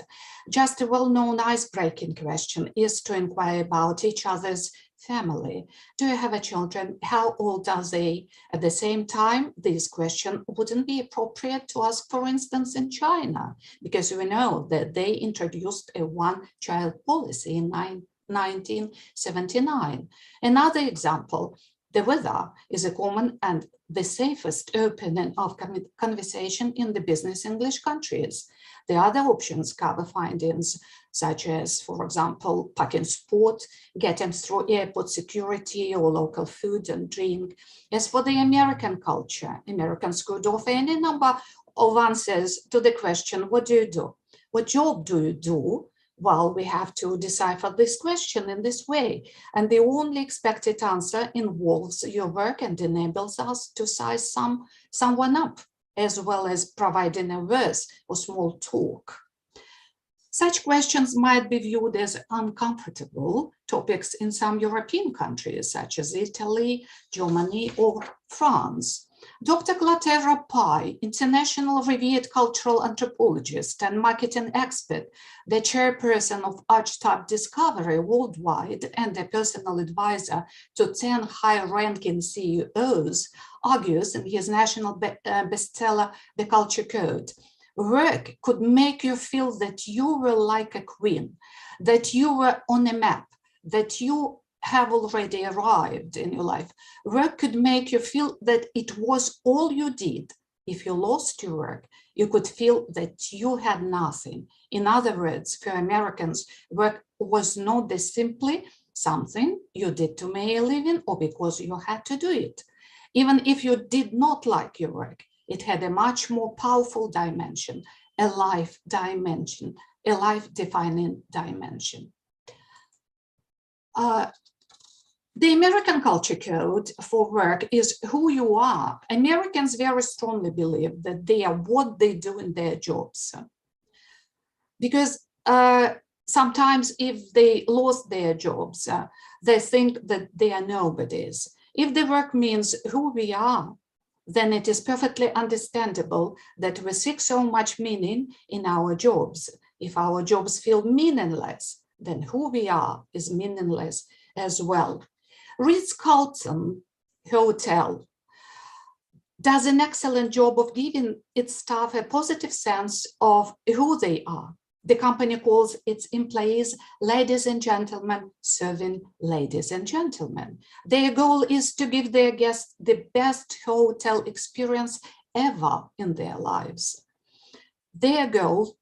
Just a well-known ice-breaking question is to inquire about each other's family. Do you have children? How old are they? At the same time, this question wouldn't be appropriate to ask, for instance, in China, because we know that they introduced a one-child policy in 1979. Another example, the weather is a common and the safest opening of conversation in the business English countries. The other options cover findings such as, for example, parking spot, getting through airport security, or local food and drink. As for the American culture, Americans could offer any number of answers to the question, what do you do? What job do you do? Well, we have to decipher this question in this way. And the only expected answer involves your work and enables us to size someone up, as well as providing a verse or small talk. Such questions might be viewed as uncomfortable topics in some European countries, such as Italy, Germany, or France. Dr. Glaterra Pai, international revered cultural anthropologist and marketing expert, the chairperson of Archetype Discovery worldwide, and a personal advisor to 10 high-ranking CEOs, argues in his national bestseller, The Culture Code, work could make you feel that you were like a queen, that you were on a map, that you have already arrived in your life. Work could make you feel that it was all you did. If you lost your work, you could feel that you had nothing. In other words, for Americans, work was not simply something you did to make a living or because you had to do it. Even if you did not like your work, it had a much more powerful dimension, a life dimension, a life-defining dimension. The American culture code for work is who you are. Americans very strongly believe that they are what they do in their jobs. Because sometimes if they lost their jobs, they think that they are nobodies. If the work means who we are, then it is perfectly understandable that we seek so much meaning in our jobs. If our jobs feel meaningless, then who we are is meaningless as well. Ritz-Carlton Hotel does an excellent job of giving its staff a positive sense of who they are. The company calls its employees ladies and gentlemen, serving ladies and gentlemen. Their goal is to give their guests the best hotel experience ever in their lives. Their goal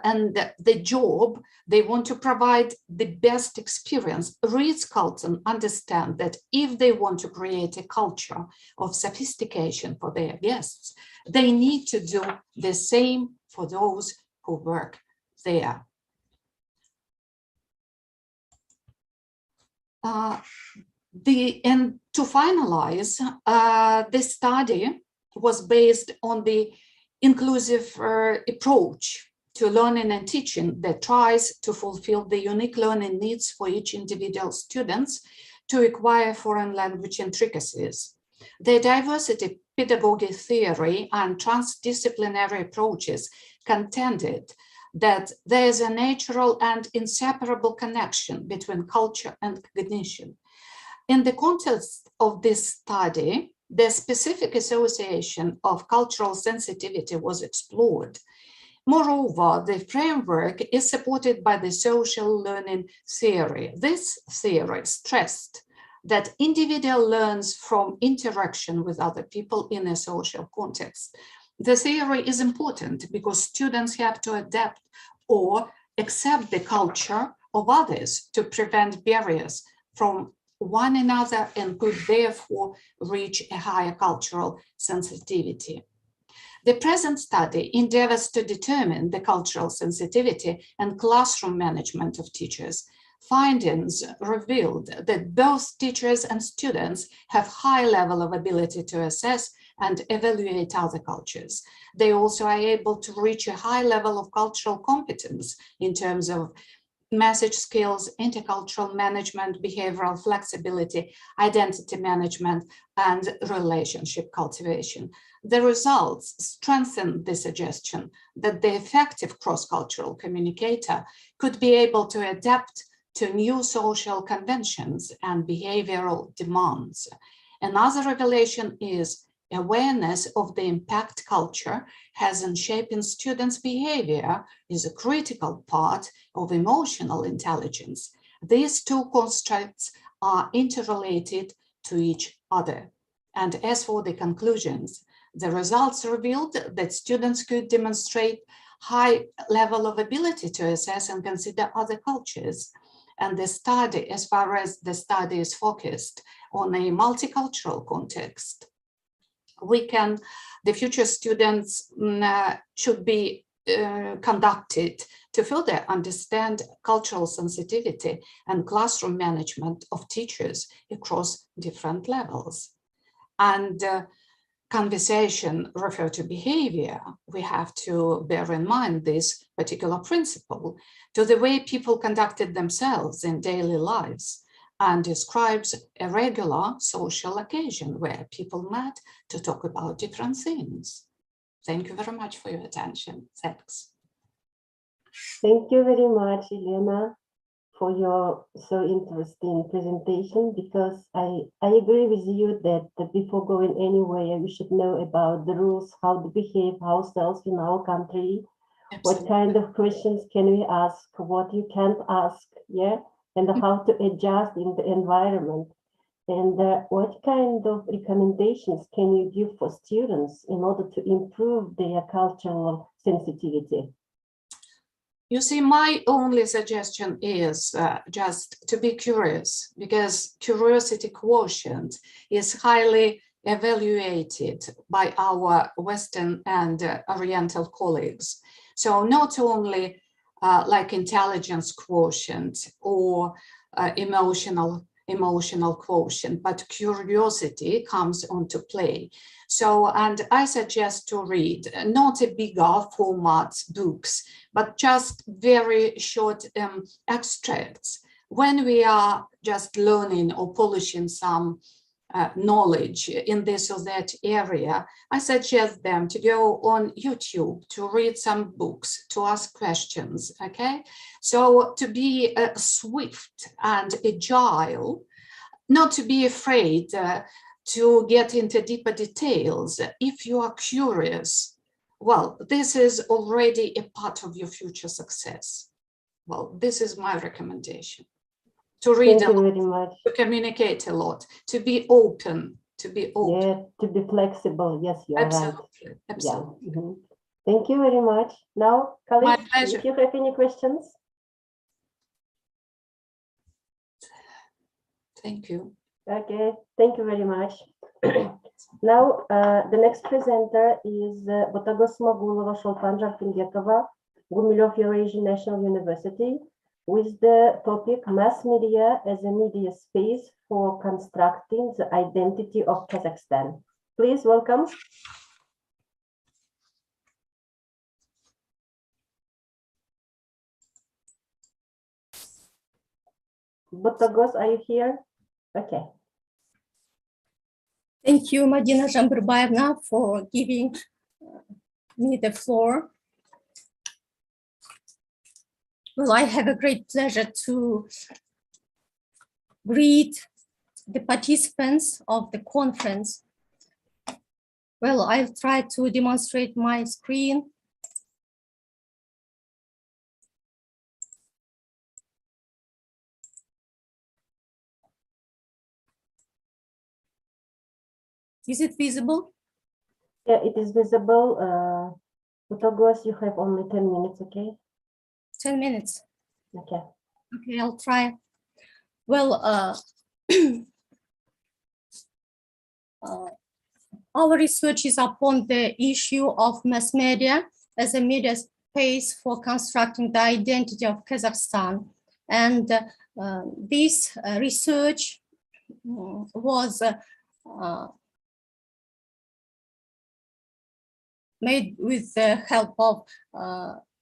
and the job, they want to provide the best experience. Ritz-Carlton understand that if they want to create a culture of sophistication for their guests, they need to do the same for those who work there. And to finalize, this study was based on the inclusive approach to learning and teaching that tries to fulfill the unique learning needs for each individual students to acquire foreign language intricacies. The diversity pedagogy theory and transdisciplinary approaches contended that there is a natural and inseparable connection between culture and cognition. In the context of this study, the specific association of cultural sensitivity was explored. Moreover, the framework is supported by the social learning theory. This theory stressed that individual learns from interaction with other people in a social context. The theory is important because students have to adapt or accept the culture of others to prevent barriers from one another and could therefore reach a higher cultural sensitivity. The present study endeavors to determine the cultural sensitivity and classroom management of teachers. Findings revealed that both teachers and students have high level of ability to assess and evaluate other cultures. They also are able to reach a high level of cultural competence in terms of message skills, intercultural management, behavioral flexibility, identity management, and relationship cultivation. The results strengthen the suggestion that the effective cross-cultural communicator could be able to adapt to new social conventions and behavioral demands. Another revelation is awareness of the impact culture has in shaping students' behavior is a critical part of emotional intelligence. These two constructs are interrelated to each other. And as for the conclusions, the results revealed that students could demonstrate high level of ability to assess and consider other cultures. And the study, as far as the study is focused on a multicultural context, the future students should be conducted to further understand cultural sensitivity and classroom management of teachers across different levels. And conversation refer to behavior. We have to bear in mind this particular principle to the way people conducted themselves in daily lives, and describes a regular social occasion where people met to talk about different things. Thank you very much for your attention. Thanks. Thank you very much, Elena, for your so interesting presentation, because I agree with you that before going anywhere, we should know about the rules, how to behave ourselves in our country, Absolutely. what kind of questions can we ask, what you can't ask, yeah, and how to adjust in the environment. And what kind of recommendations can you give for students in order to improve their cultural sensitivity? You see, my only suggestion is just to be curious, because curiosity quotient is highly evaluated by our Western and Oriental colleagues. So not only like intelligence quotient or emotional quotient, but curiosity comes onto play. So, and I suggest to read not a bigger format books, but just very short extracts. When we are just learning or polishing some knowledge in this or that area, I suggest them to go on YouTube, to read some books, to ask questions, okay? So to be swift and agile, not to be afraid to get into deeper details. If you are curious, well, this is already a part of your future success. Well, this is my recommendation. To read Thank you very much. to communicate a lot, to be open, Yeah, to be flexible. Yes, you are absolutely, right. absolutely. Yeah. Mm-hmm. Thank you very much. Now, colleagues, pleasure. if you have any questions. Thank you. Okay, thank you very much. Now, the next presenter is Botagos Magulova Sholpan Jarkimbekova, Gumilev Eurasian National University, with the topic Mass Media as a Media Space for Constructing the Identity of Kazakhstan. Please welcome. Butagos, are you here? Okay. Thank you, Madina Jamburbayevna, for giving me the floor. Well, I have a great pleasure to greet the participants of the conference. Well, I'll try to demonstrate my screen. Is it visible? Yeah, it is visible. Butagos, you have only 10 minutes, okay? 10 minutes. Okay. Okay, I'll try. Well, our research is upon the issue of mass media as a media space for constructing the identity of Kazakhstan. And this research was made with the help of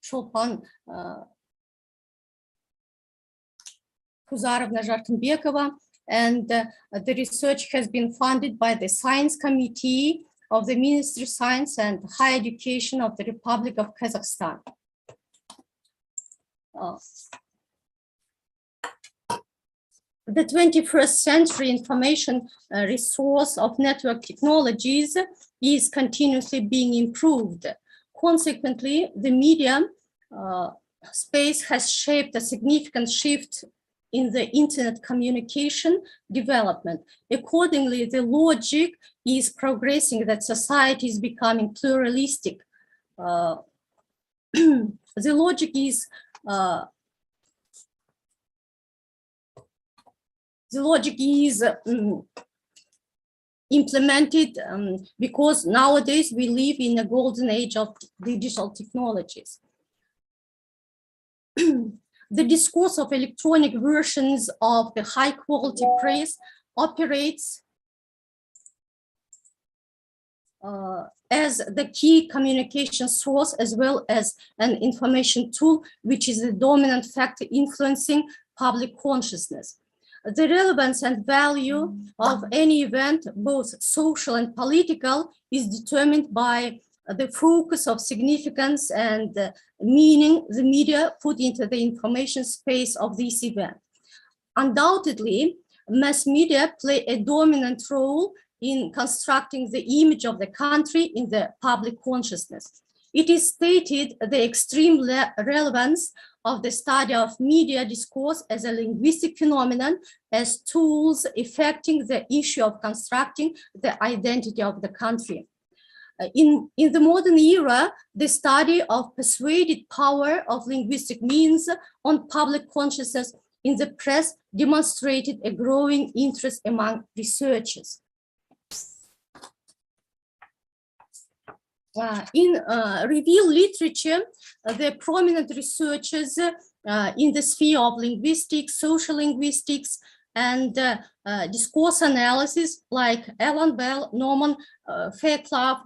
Chopin Kuzarovna Jarkenbekova, and the research has been funded by the Science Committee of the Ministry of Science and Higher Education of the Republic of Kazakhstan. The 21st century information resource of network technologies is continuously being improved. Consequently, the media space has shaped a significant shift in the internet communication development. Accordingly, the logic is progressing that society is becoming pluralistic. The logic is implemented because nowadays we live in a golden age of digital technologies. The discourse of electronic versions of the high quality press operates as the key communication source as well as an information tool, which is the dominant factor influencing public consciousness. The relevance and value of any event, both social and political, is determined by the focus of significance and meaning the media put into the information space of this event. Undoubtedly, mass media play a dominant role in constructing the image of the country in the public consciousness. It is stated the extreme relevance of the study of media discourse as a linguistic phenomenon as tools affecting the issue of constructing the identity of the country. In the modern era, the study of persuaded power of linguistic means on public consciousness in the press demonstrated a growing interest among researchers. In review literature, the prominent researchers in the sphere of linguistics, social linguistics, and discourse analysis like Alan Bell, Norman Fairclough,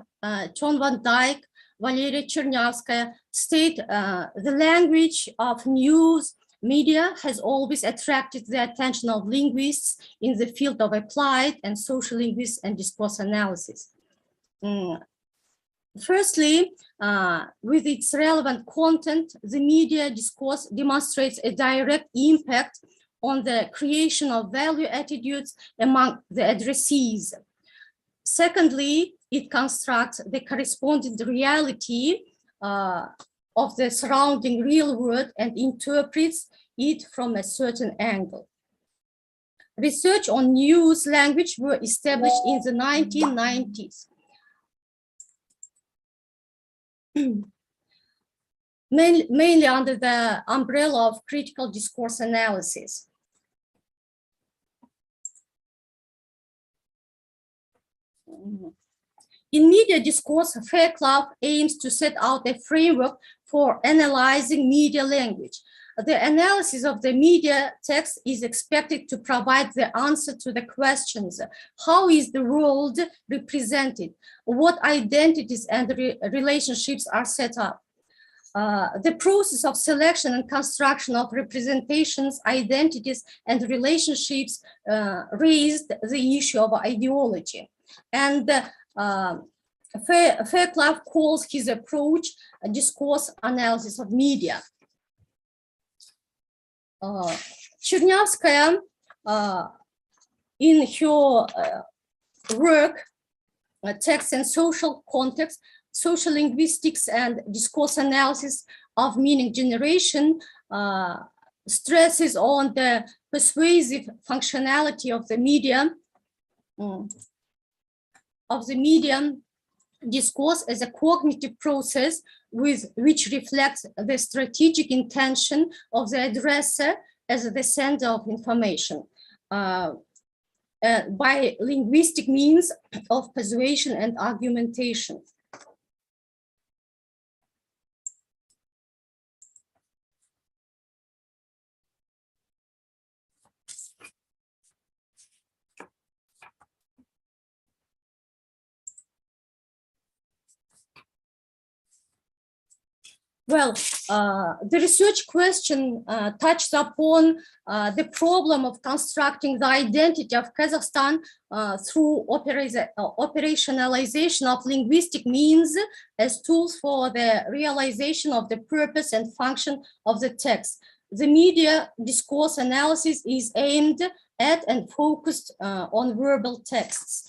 John Van Dyke, Valeria Chernявskaya state the language of news media has always attracted the attention of linguists in the field of applied and social linguistics and discourse analysis. Firstly, with its relevant content, the media discourse demonstrates a direct impact on the creation of value attitudes among the addressees. Secondly, it constructs the corresponding reality of the surrounding real world and interprets it from a certain angle. Research on news language were established in the 1990s. Mainly under the umbrella of critical discourse analysis. In media discourse, Fairclough aims to set out a framework for analyzing media language. The analysis of the media text is expected to provide the answer to the questions: how is the world represented? What identities and relationships are set up? The process of selection and construction of representations, identities, and relationships raised the issue of ideology. And Fairclough calls his approach a discourse analysis of media. Чернявская, in her work, Text and Social Context, Social Linguistics and Discourse Analysis of Meaning Generation, stresses on the persuasive functionality of the medium, discourse as a cognitive process which reflects the strategic intention of the addresser as the center of information by linguistic means of persuasion and argumentation. Well, the research question touched upon the problem of constructing the identity of Kazakhstan through operationalization of linguistic means as tools for the realization of the purpose and function of the text. The media discourse analysis is aimed at and focused on verbal texts.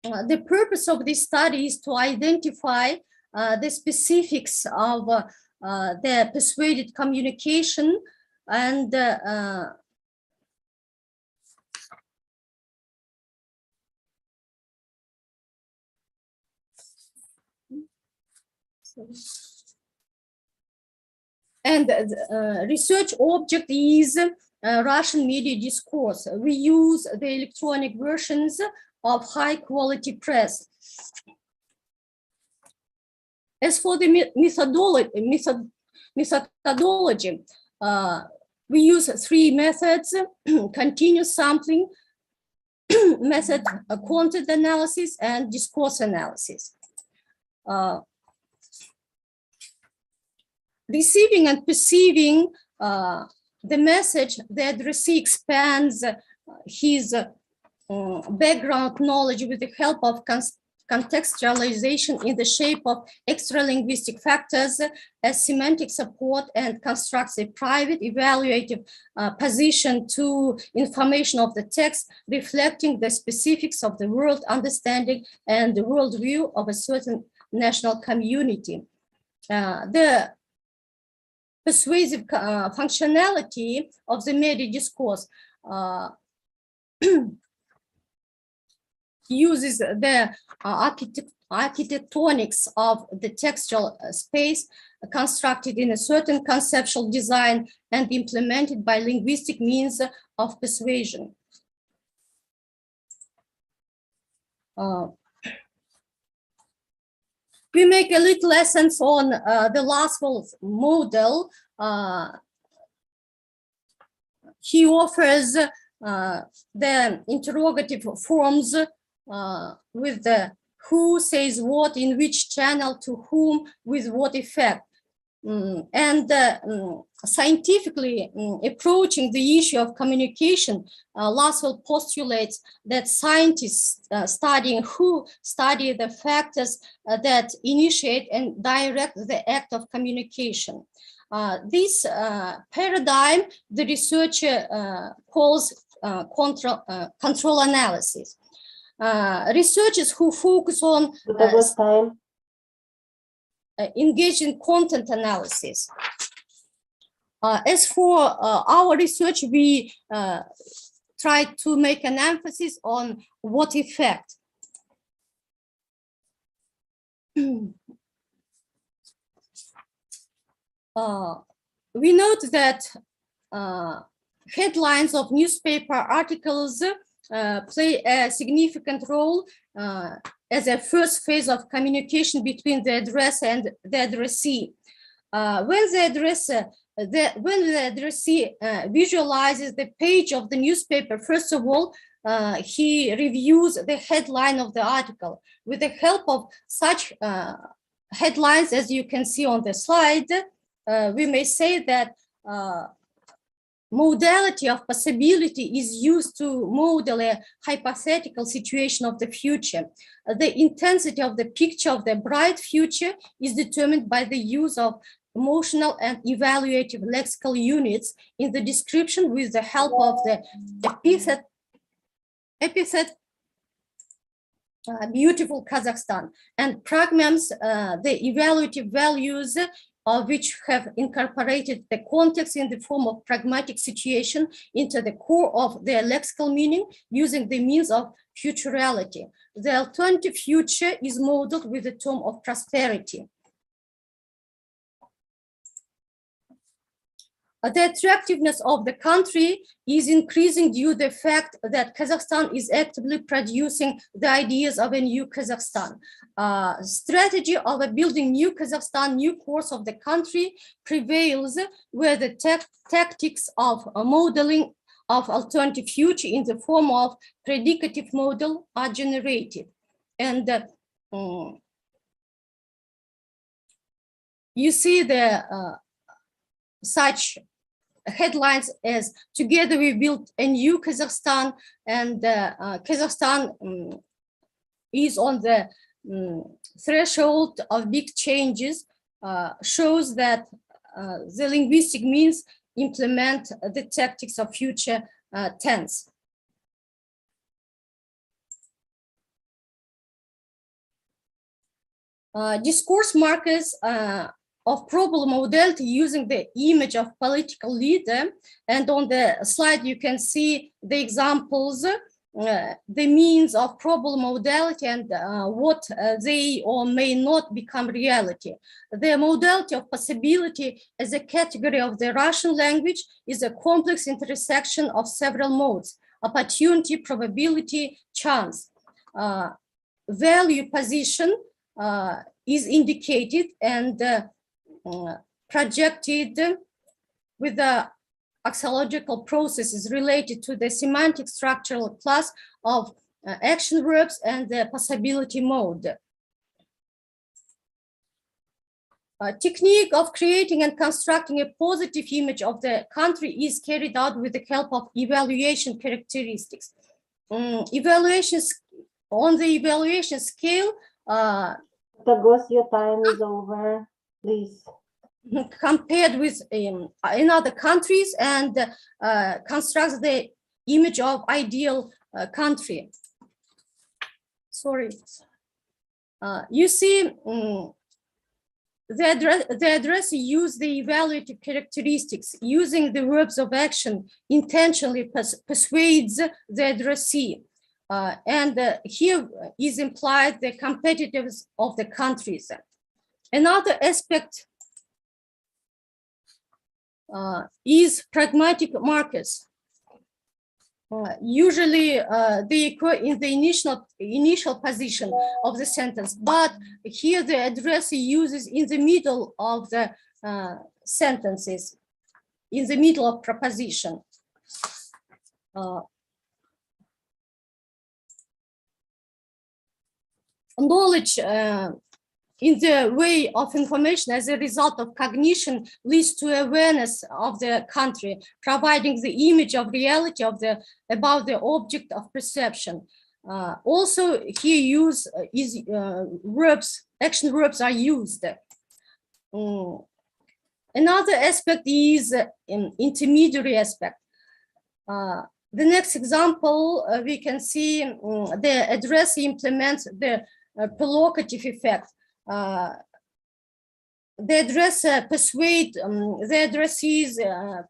The purpose of this study is to identify the specifics of the persuaded communication and research object is Russian media discourse. We use the electronic versions of high quality press. As for the methodology, we use three methods: continuous sampling method, content analysis, and discourse analysis. Receiving and perceiving the message, the addressee expands his background knowledge with the help of contextualization in the shape of extra-linguistic factors as semantic support, and constructs a private evaluative position to information of the text, reflecting the specifics of the world understanding and the worldview of a certain national community. The persuasive functionality of the media discourse uses the architectonics of the textual space constructed in a certain conceptual design and implemented by linguistic means of persuasion. We make a little lessons on the Laswell's model. He offers the interrogative forms with the who says what in which channel to whom with what effect. And scientifically approaching the issue of communication, Laswell postulates that scientists studying who study the factors that initiate and direct the act of communication. This paradigm, the researcher calls control analysis. Researchers who focus on engage in content analysis. As for our research, we try to make an emphasis on what effect. We note that headlines of newspaper articles play a significant role as a first phase of communication between the addressee and the addressee. When the addressee visualizes the page of the newspaper, first of all, he reviews the headline of the article. With the help of such headlines, as you can see on the slide, we may say that modality of possibility is used to model a hypothetical situation of the future. The intensity of the picture of the bright future is determined by the use of emotional and evaluative lexical units in the description with the help of the epithet beautiful Kazakhstan, and pragmams, the evaluative values of which have incorporated the context in the form of pragmatic situation into the core of their lexical meaning using the means of futurality. The alternative future is modeled with the term of prosperity. The attractiveness of the country is increasing due to the fact that Kazakhstan is actively producing the ideas of a new Kazakhstan. Strategy of building new Kazakhstan, new course of the country prevails where the tactics of modeling of alternative future in the form of predicative model are generated. And you see the such headlines as "Together we built a new Kazakhstan," and Kazakhstan is on the threshold of big changes, shows that the linguistic means implement the tactics of future tense. Discourse markers of problem modality using the image of political leader, and on the slide you can see the examples, the means of problem modality and what they or may not become reality. The modality of possibility as a category of the Russian language is a complex intersection of several modes: opportunity, probability, chance. Value position is indicated and projected with the axiological processes related to the semantic structural class of action verbs and the possibility mode. Technique of creating and constructing a positive image of the country is carried out with the help of evaluation characteristics. Evaluations on the evaluation scale. Tagos, your time is over. Please. Compared with in other countries and constructs the image of ideal country. Sorry. You see, the address use the evaluative characteristics using the verbs of action intentionally persuades the addressee. And here is implied the competitiveness of the countries. Another aspect is pragmatic markers. Usually they occur in the initial position of the sentence, but here the addressee uses in the middle of the sentences, in the middle of proposition. Knowledge in the way of information as a result of cognition leads to awareness of the country, providing the image of reality of about the object of perception. Also here verbs, action verbs are used. Another aspect is an intermediary aspect. The next example, we can see the addressee implements the provocative effect. The addresser persuade the addressee's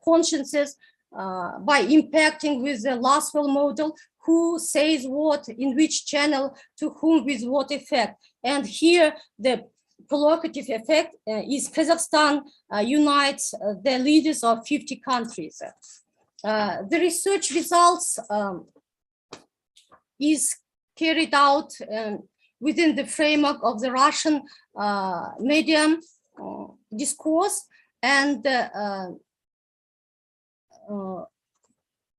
consciences by impacting with the Laswell model, who says what, in which channel, to whom, with what effect. And here the provocative effect is Kazakhstan unites the leaders of 50 countries. The research results is carried out within the framework of the Russian medium discourse, and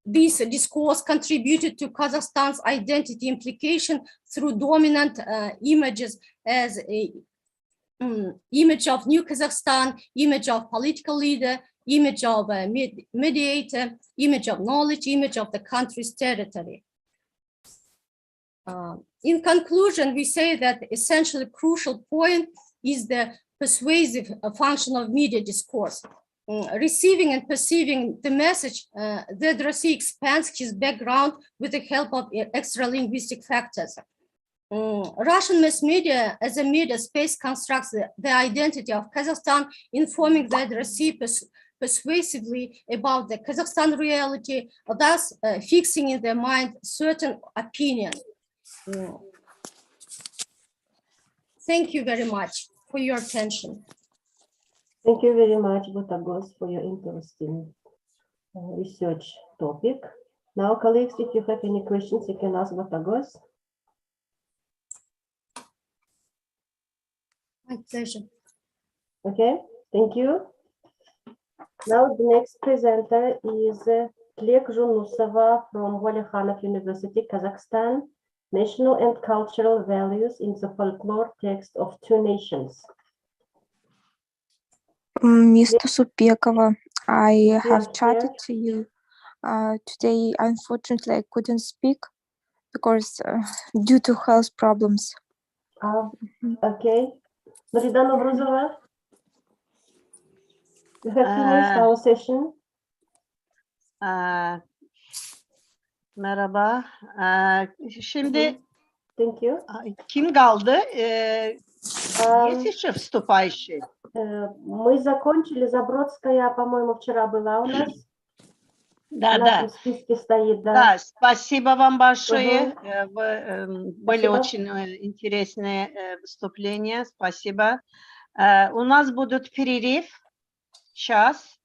this discourse contributed to Kazakhstan's identity implication through dominant images as image of new Kazakhstan, image of political leader, image of mediator, image of knowledge, image of the country's territory. In conclusion, we say that the essentially crucial point is the persuasive function of media discourse. Receiving and perceiving the message that Rossi expands his background with the help of extra-linguistic factors. Russian mass media as a media space constructs the identity of Kazakhstan, informing that Rossi persuasively about the Kazakhstan reality, thus fixing in their mind certain opinion. Thank you very much for your attention. Thank you very much, Butagos, for your interesting research topic. Now, colleagues, if you have any questions, you can ask Butagos. My pleasure. Okay, thank you. Now, the next presenter is Tlek Junusova from Walekhanov University, Kazakhstan, National and Cultural Values in the Folklore Text of Two Nations. Mr. Supekova, I have chatted to you today. Unfortunately, I couldn't speak because due to health problems. Okay. Marida Novruzova, you have finished our session. Merhaba. Şimdi Thank you. Kim kaldı? Есть еще вступающие? Мы закончили. Забродская, по-моему, вчера была у нас. Да, в нашем списке стоит, да. Да, спасибо вам большое. Были очень интересные выступления. Спасибо. У нас будет перерыв. Сейчас.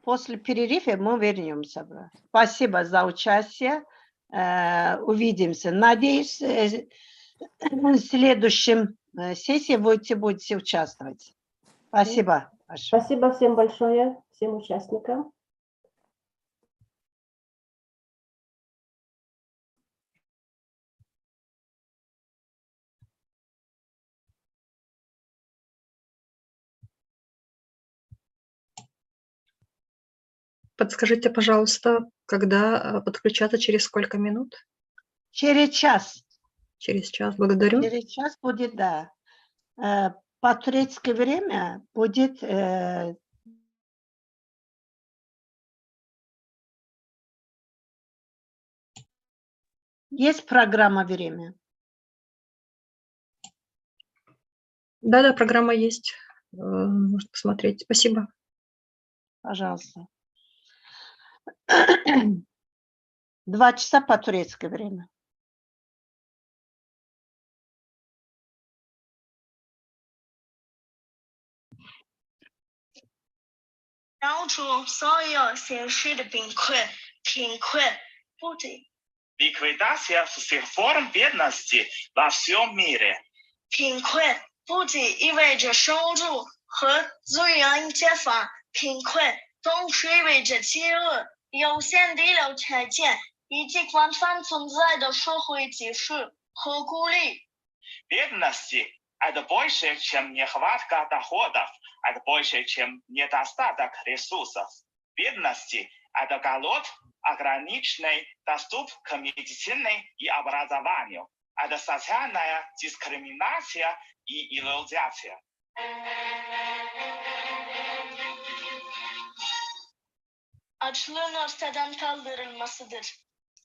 После перерыва мы вернемся. Спасибо за участие. Увидимся. Надеюсь, в следующем сессии будете участвовать. Спасибо. Спасибо всем большое, всем участникам. Подскажите, пожалуйста, когда подключаться, через сколько минут? Через час. Через час, благодарю. Через час будет, да. По турецкое время будет... Есть программа «Время»? Да, программа есть. Можно посмотреть. Спасибо. Пожалуйста. 2 часа по турецкое время. Ликвидация всех форм бедности во всем мире. 贫困不仅意味着收入和资源缺乏，贫困同时意味着饥饿、有限的医疗条件以及广泛存在的社会歧视和孤立。Бедности – это больше, чем нехватка доходов, это больше, чем недостаток ресурсов. Бедности – это голод, ограниченный доступ к медицине и образованию. Это социальная дискриминация и изоляция. Açlığın ortadan kaldırılmasıdır.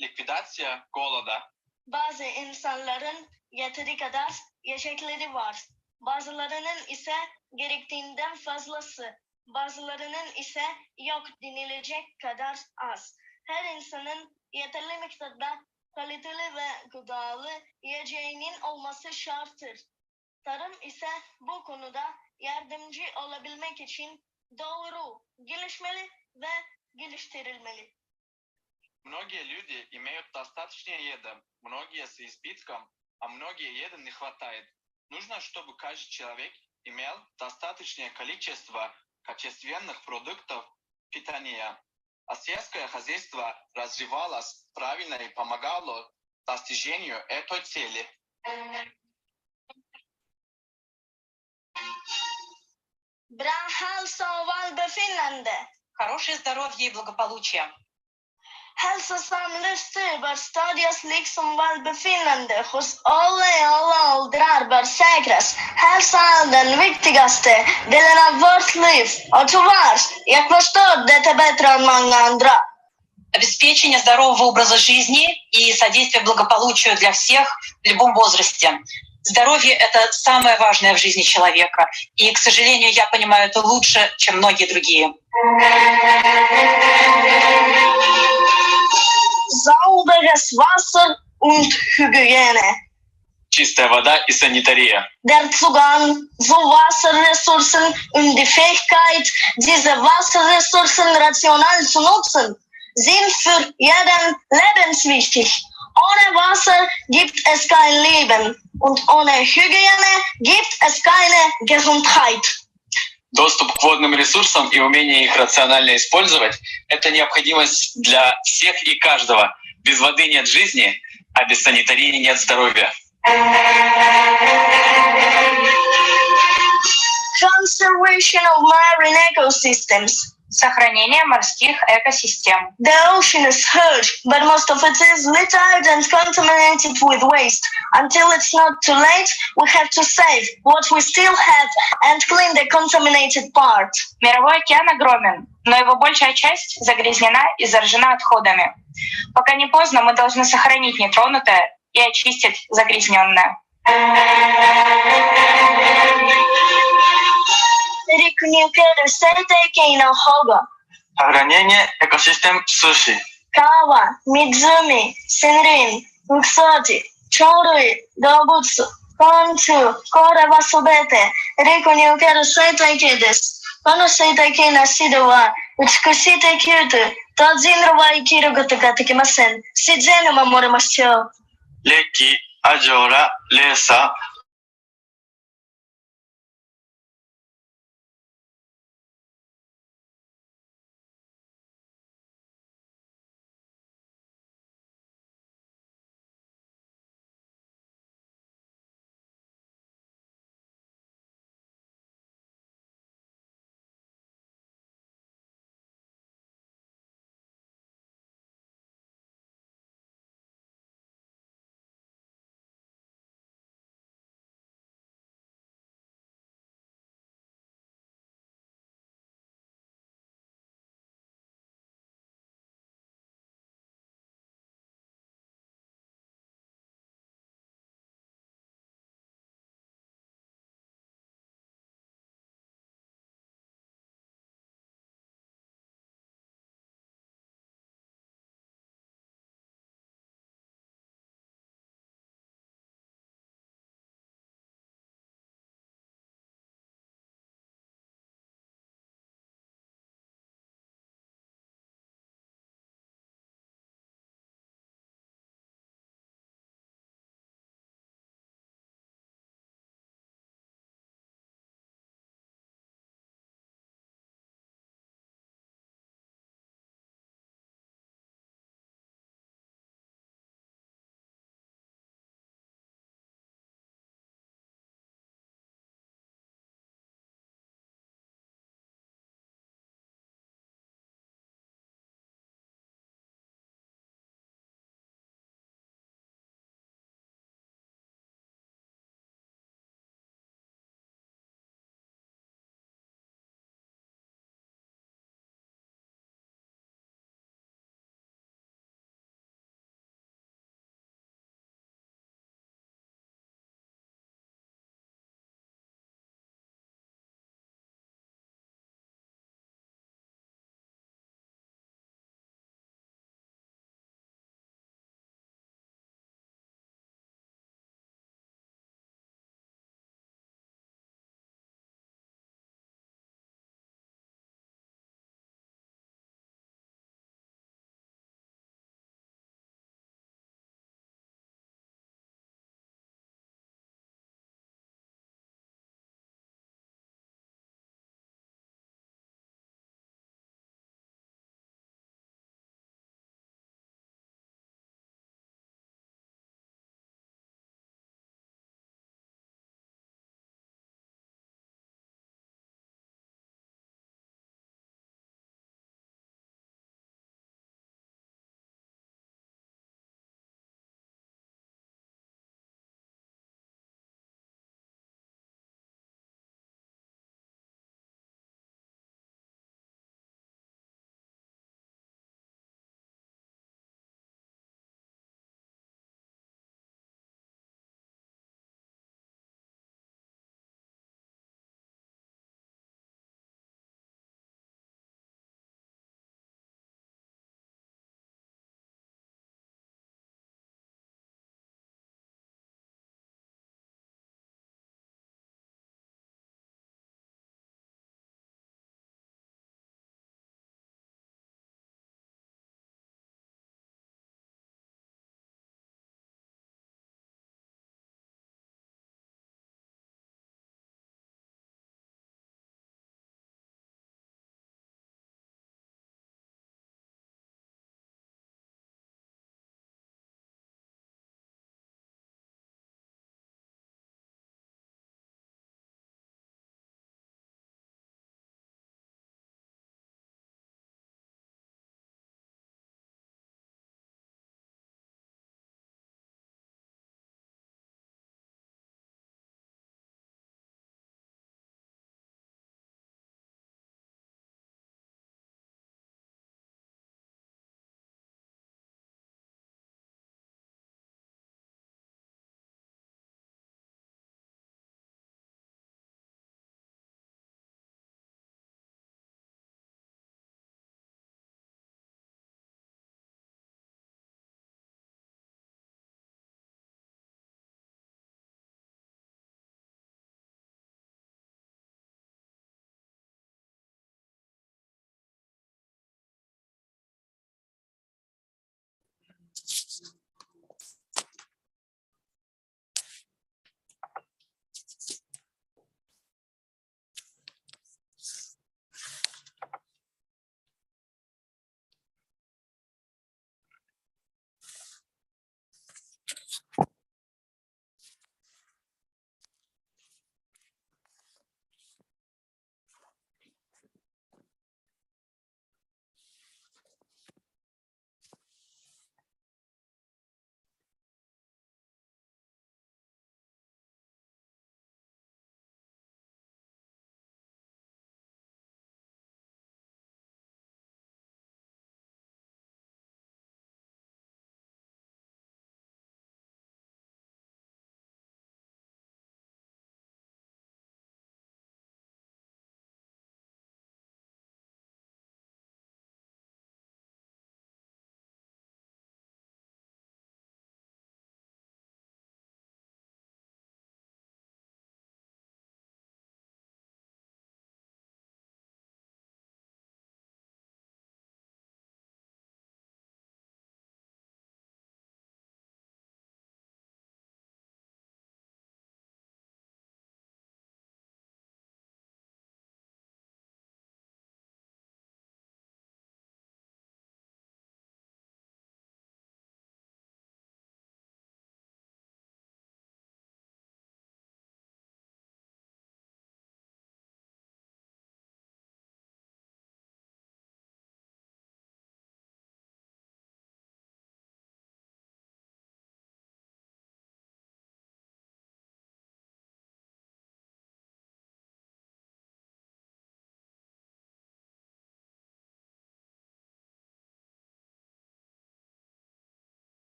Likvidasya голода. Bazı insanların yeteri kadar yiyecekleri var. Bazılarının ise gerektiğinden fazlası. Bazılarının ise yok denilecek kadar az. Her insanın yeterli miktarda kaliteli ve gıdalı yiyeceğinin olması şarttır. Tarım ise bu konuda yardımcı olabilmek için doğru, gelişmeli ve geliştirilmeli. Многие люди имеют достаточно еды, многие с избытком, а многие еды не хватает. Нужно, чтобы каждый человек имел достаточное количество качественных продуктов питания. А сельское хозяйство развивалось правильно и помогало достижению этой цели. Bra hälsa och välbefinnande. Хорошее здоровье и благополучие. Hälsosam livsstil bör stödjas liksom välbefinnande hos alla i alla åldrar bör säkras. Hälsan är den viktigaste delen av vårt liv och tyvärr, jag förstår det bättre än många andra. Обеспечение здорового образа жизни и содействие благополучию для всех в любом возрасте. Здоровье – это самое важное в жизни человека. И, к сожалению, я понимаю это лучше, чем многие другие. Sauberes Wasser und Hygiene. Чистая вода и санитария. Der Zugang zu Wasserressourcen und die Fähigkeit, diese Wasserressourcen rational zu nutzen, sind für jeden lebenswichtig. Ohne Wasser gibt es kein Leben und ohne Hygiene gibt es keine Gesundheit. Доступ к водным ресурсам и умение их рационально использовать – это необходимость для всех и каждого. Без воды нет жизни, а без санитарии нет здоровья. Conservation of marine ecosystems. Сохранение морских экосистем. The ocean is huge, but most of it is littered and contaminated with waste. Until it's not too late, we have to save what we still have and clean the contaminated part. Мировой океан огромен, но его большая часть загрязнена и заражена отходами. Пока не поздно, мы должны сохранить нетронутое и очистить загрязненное. Сохранение экосистем суши. Кава, Мидзуми, Синрин, Муксоти, Чоруи, Добутсу, Кончу, Корева Субете, Рику ни укеру сейтайки десу. Коно сейтайки на сиду ва, учкусите кюту, тодзинру ва икиру гото га декимасен. Сидзену маморимашуよ. Леки, Аджора, Леса,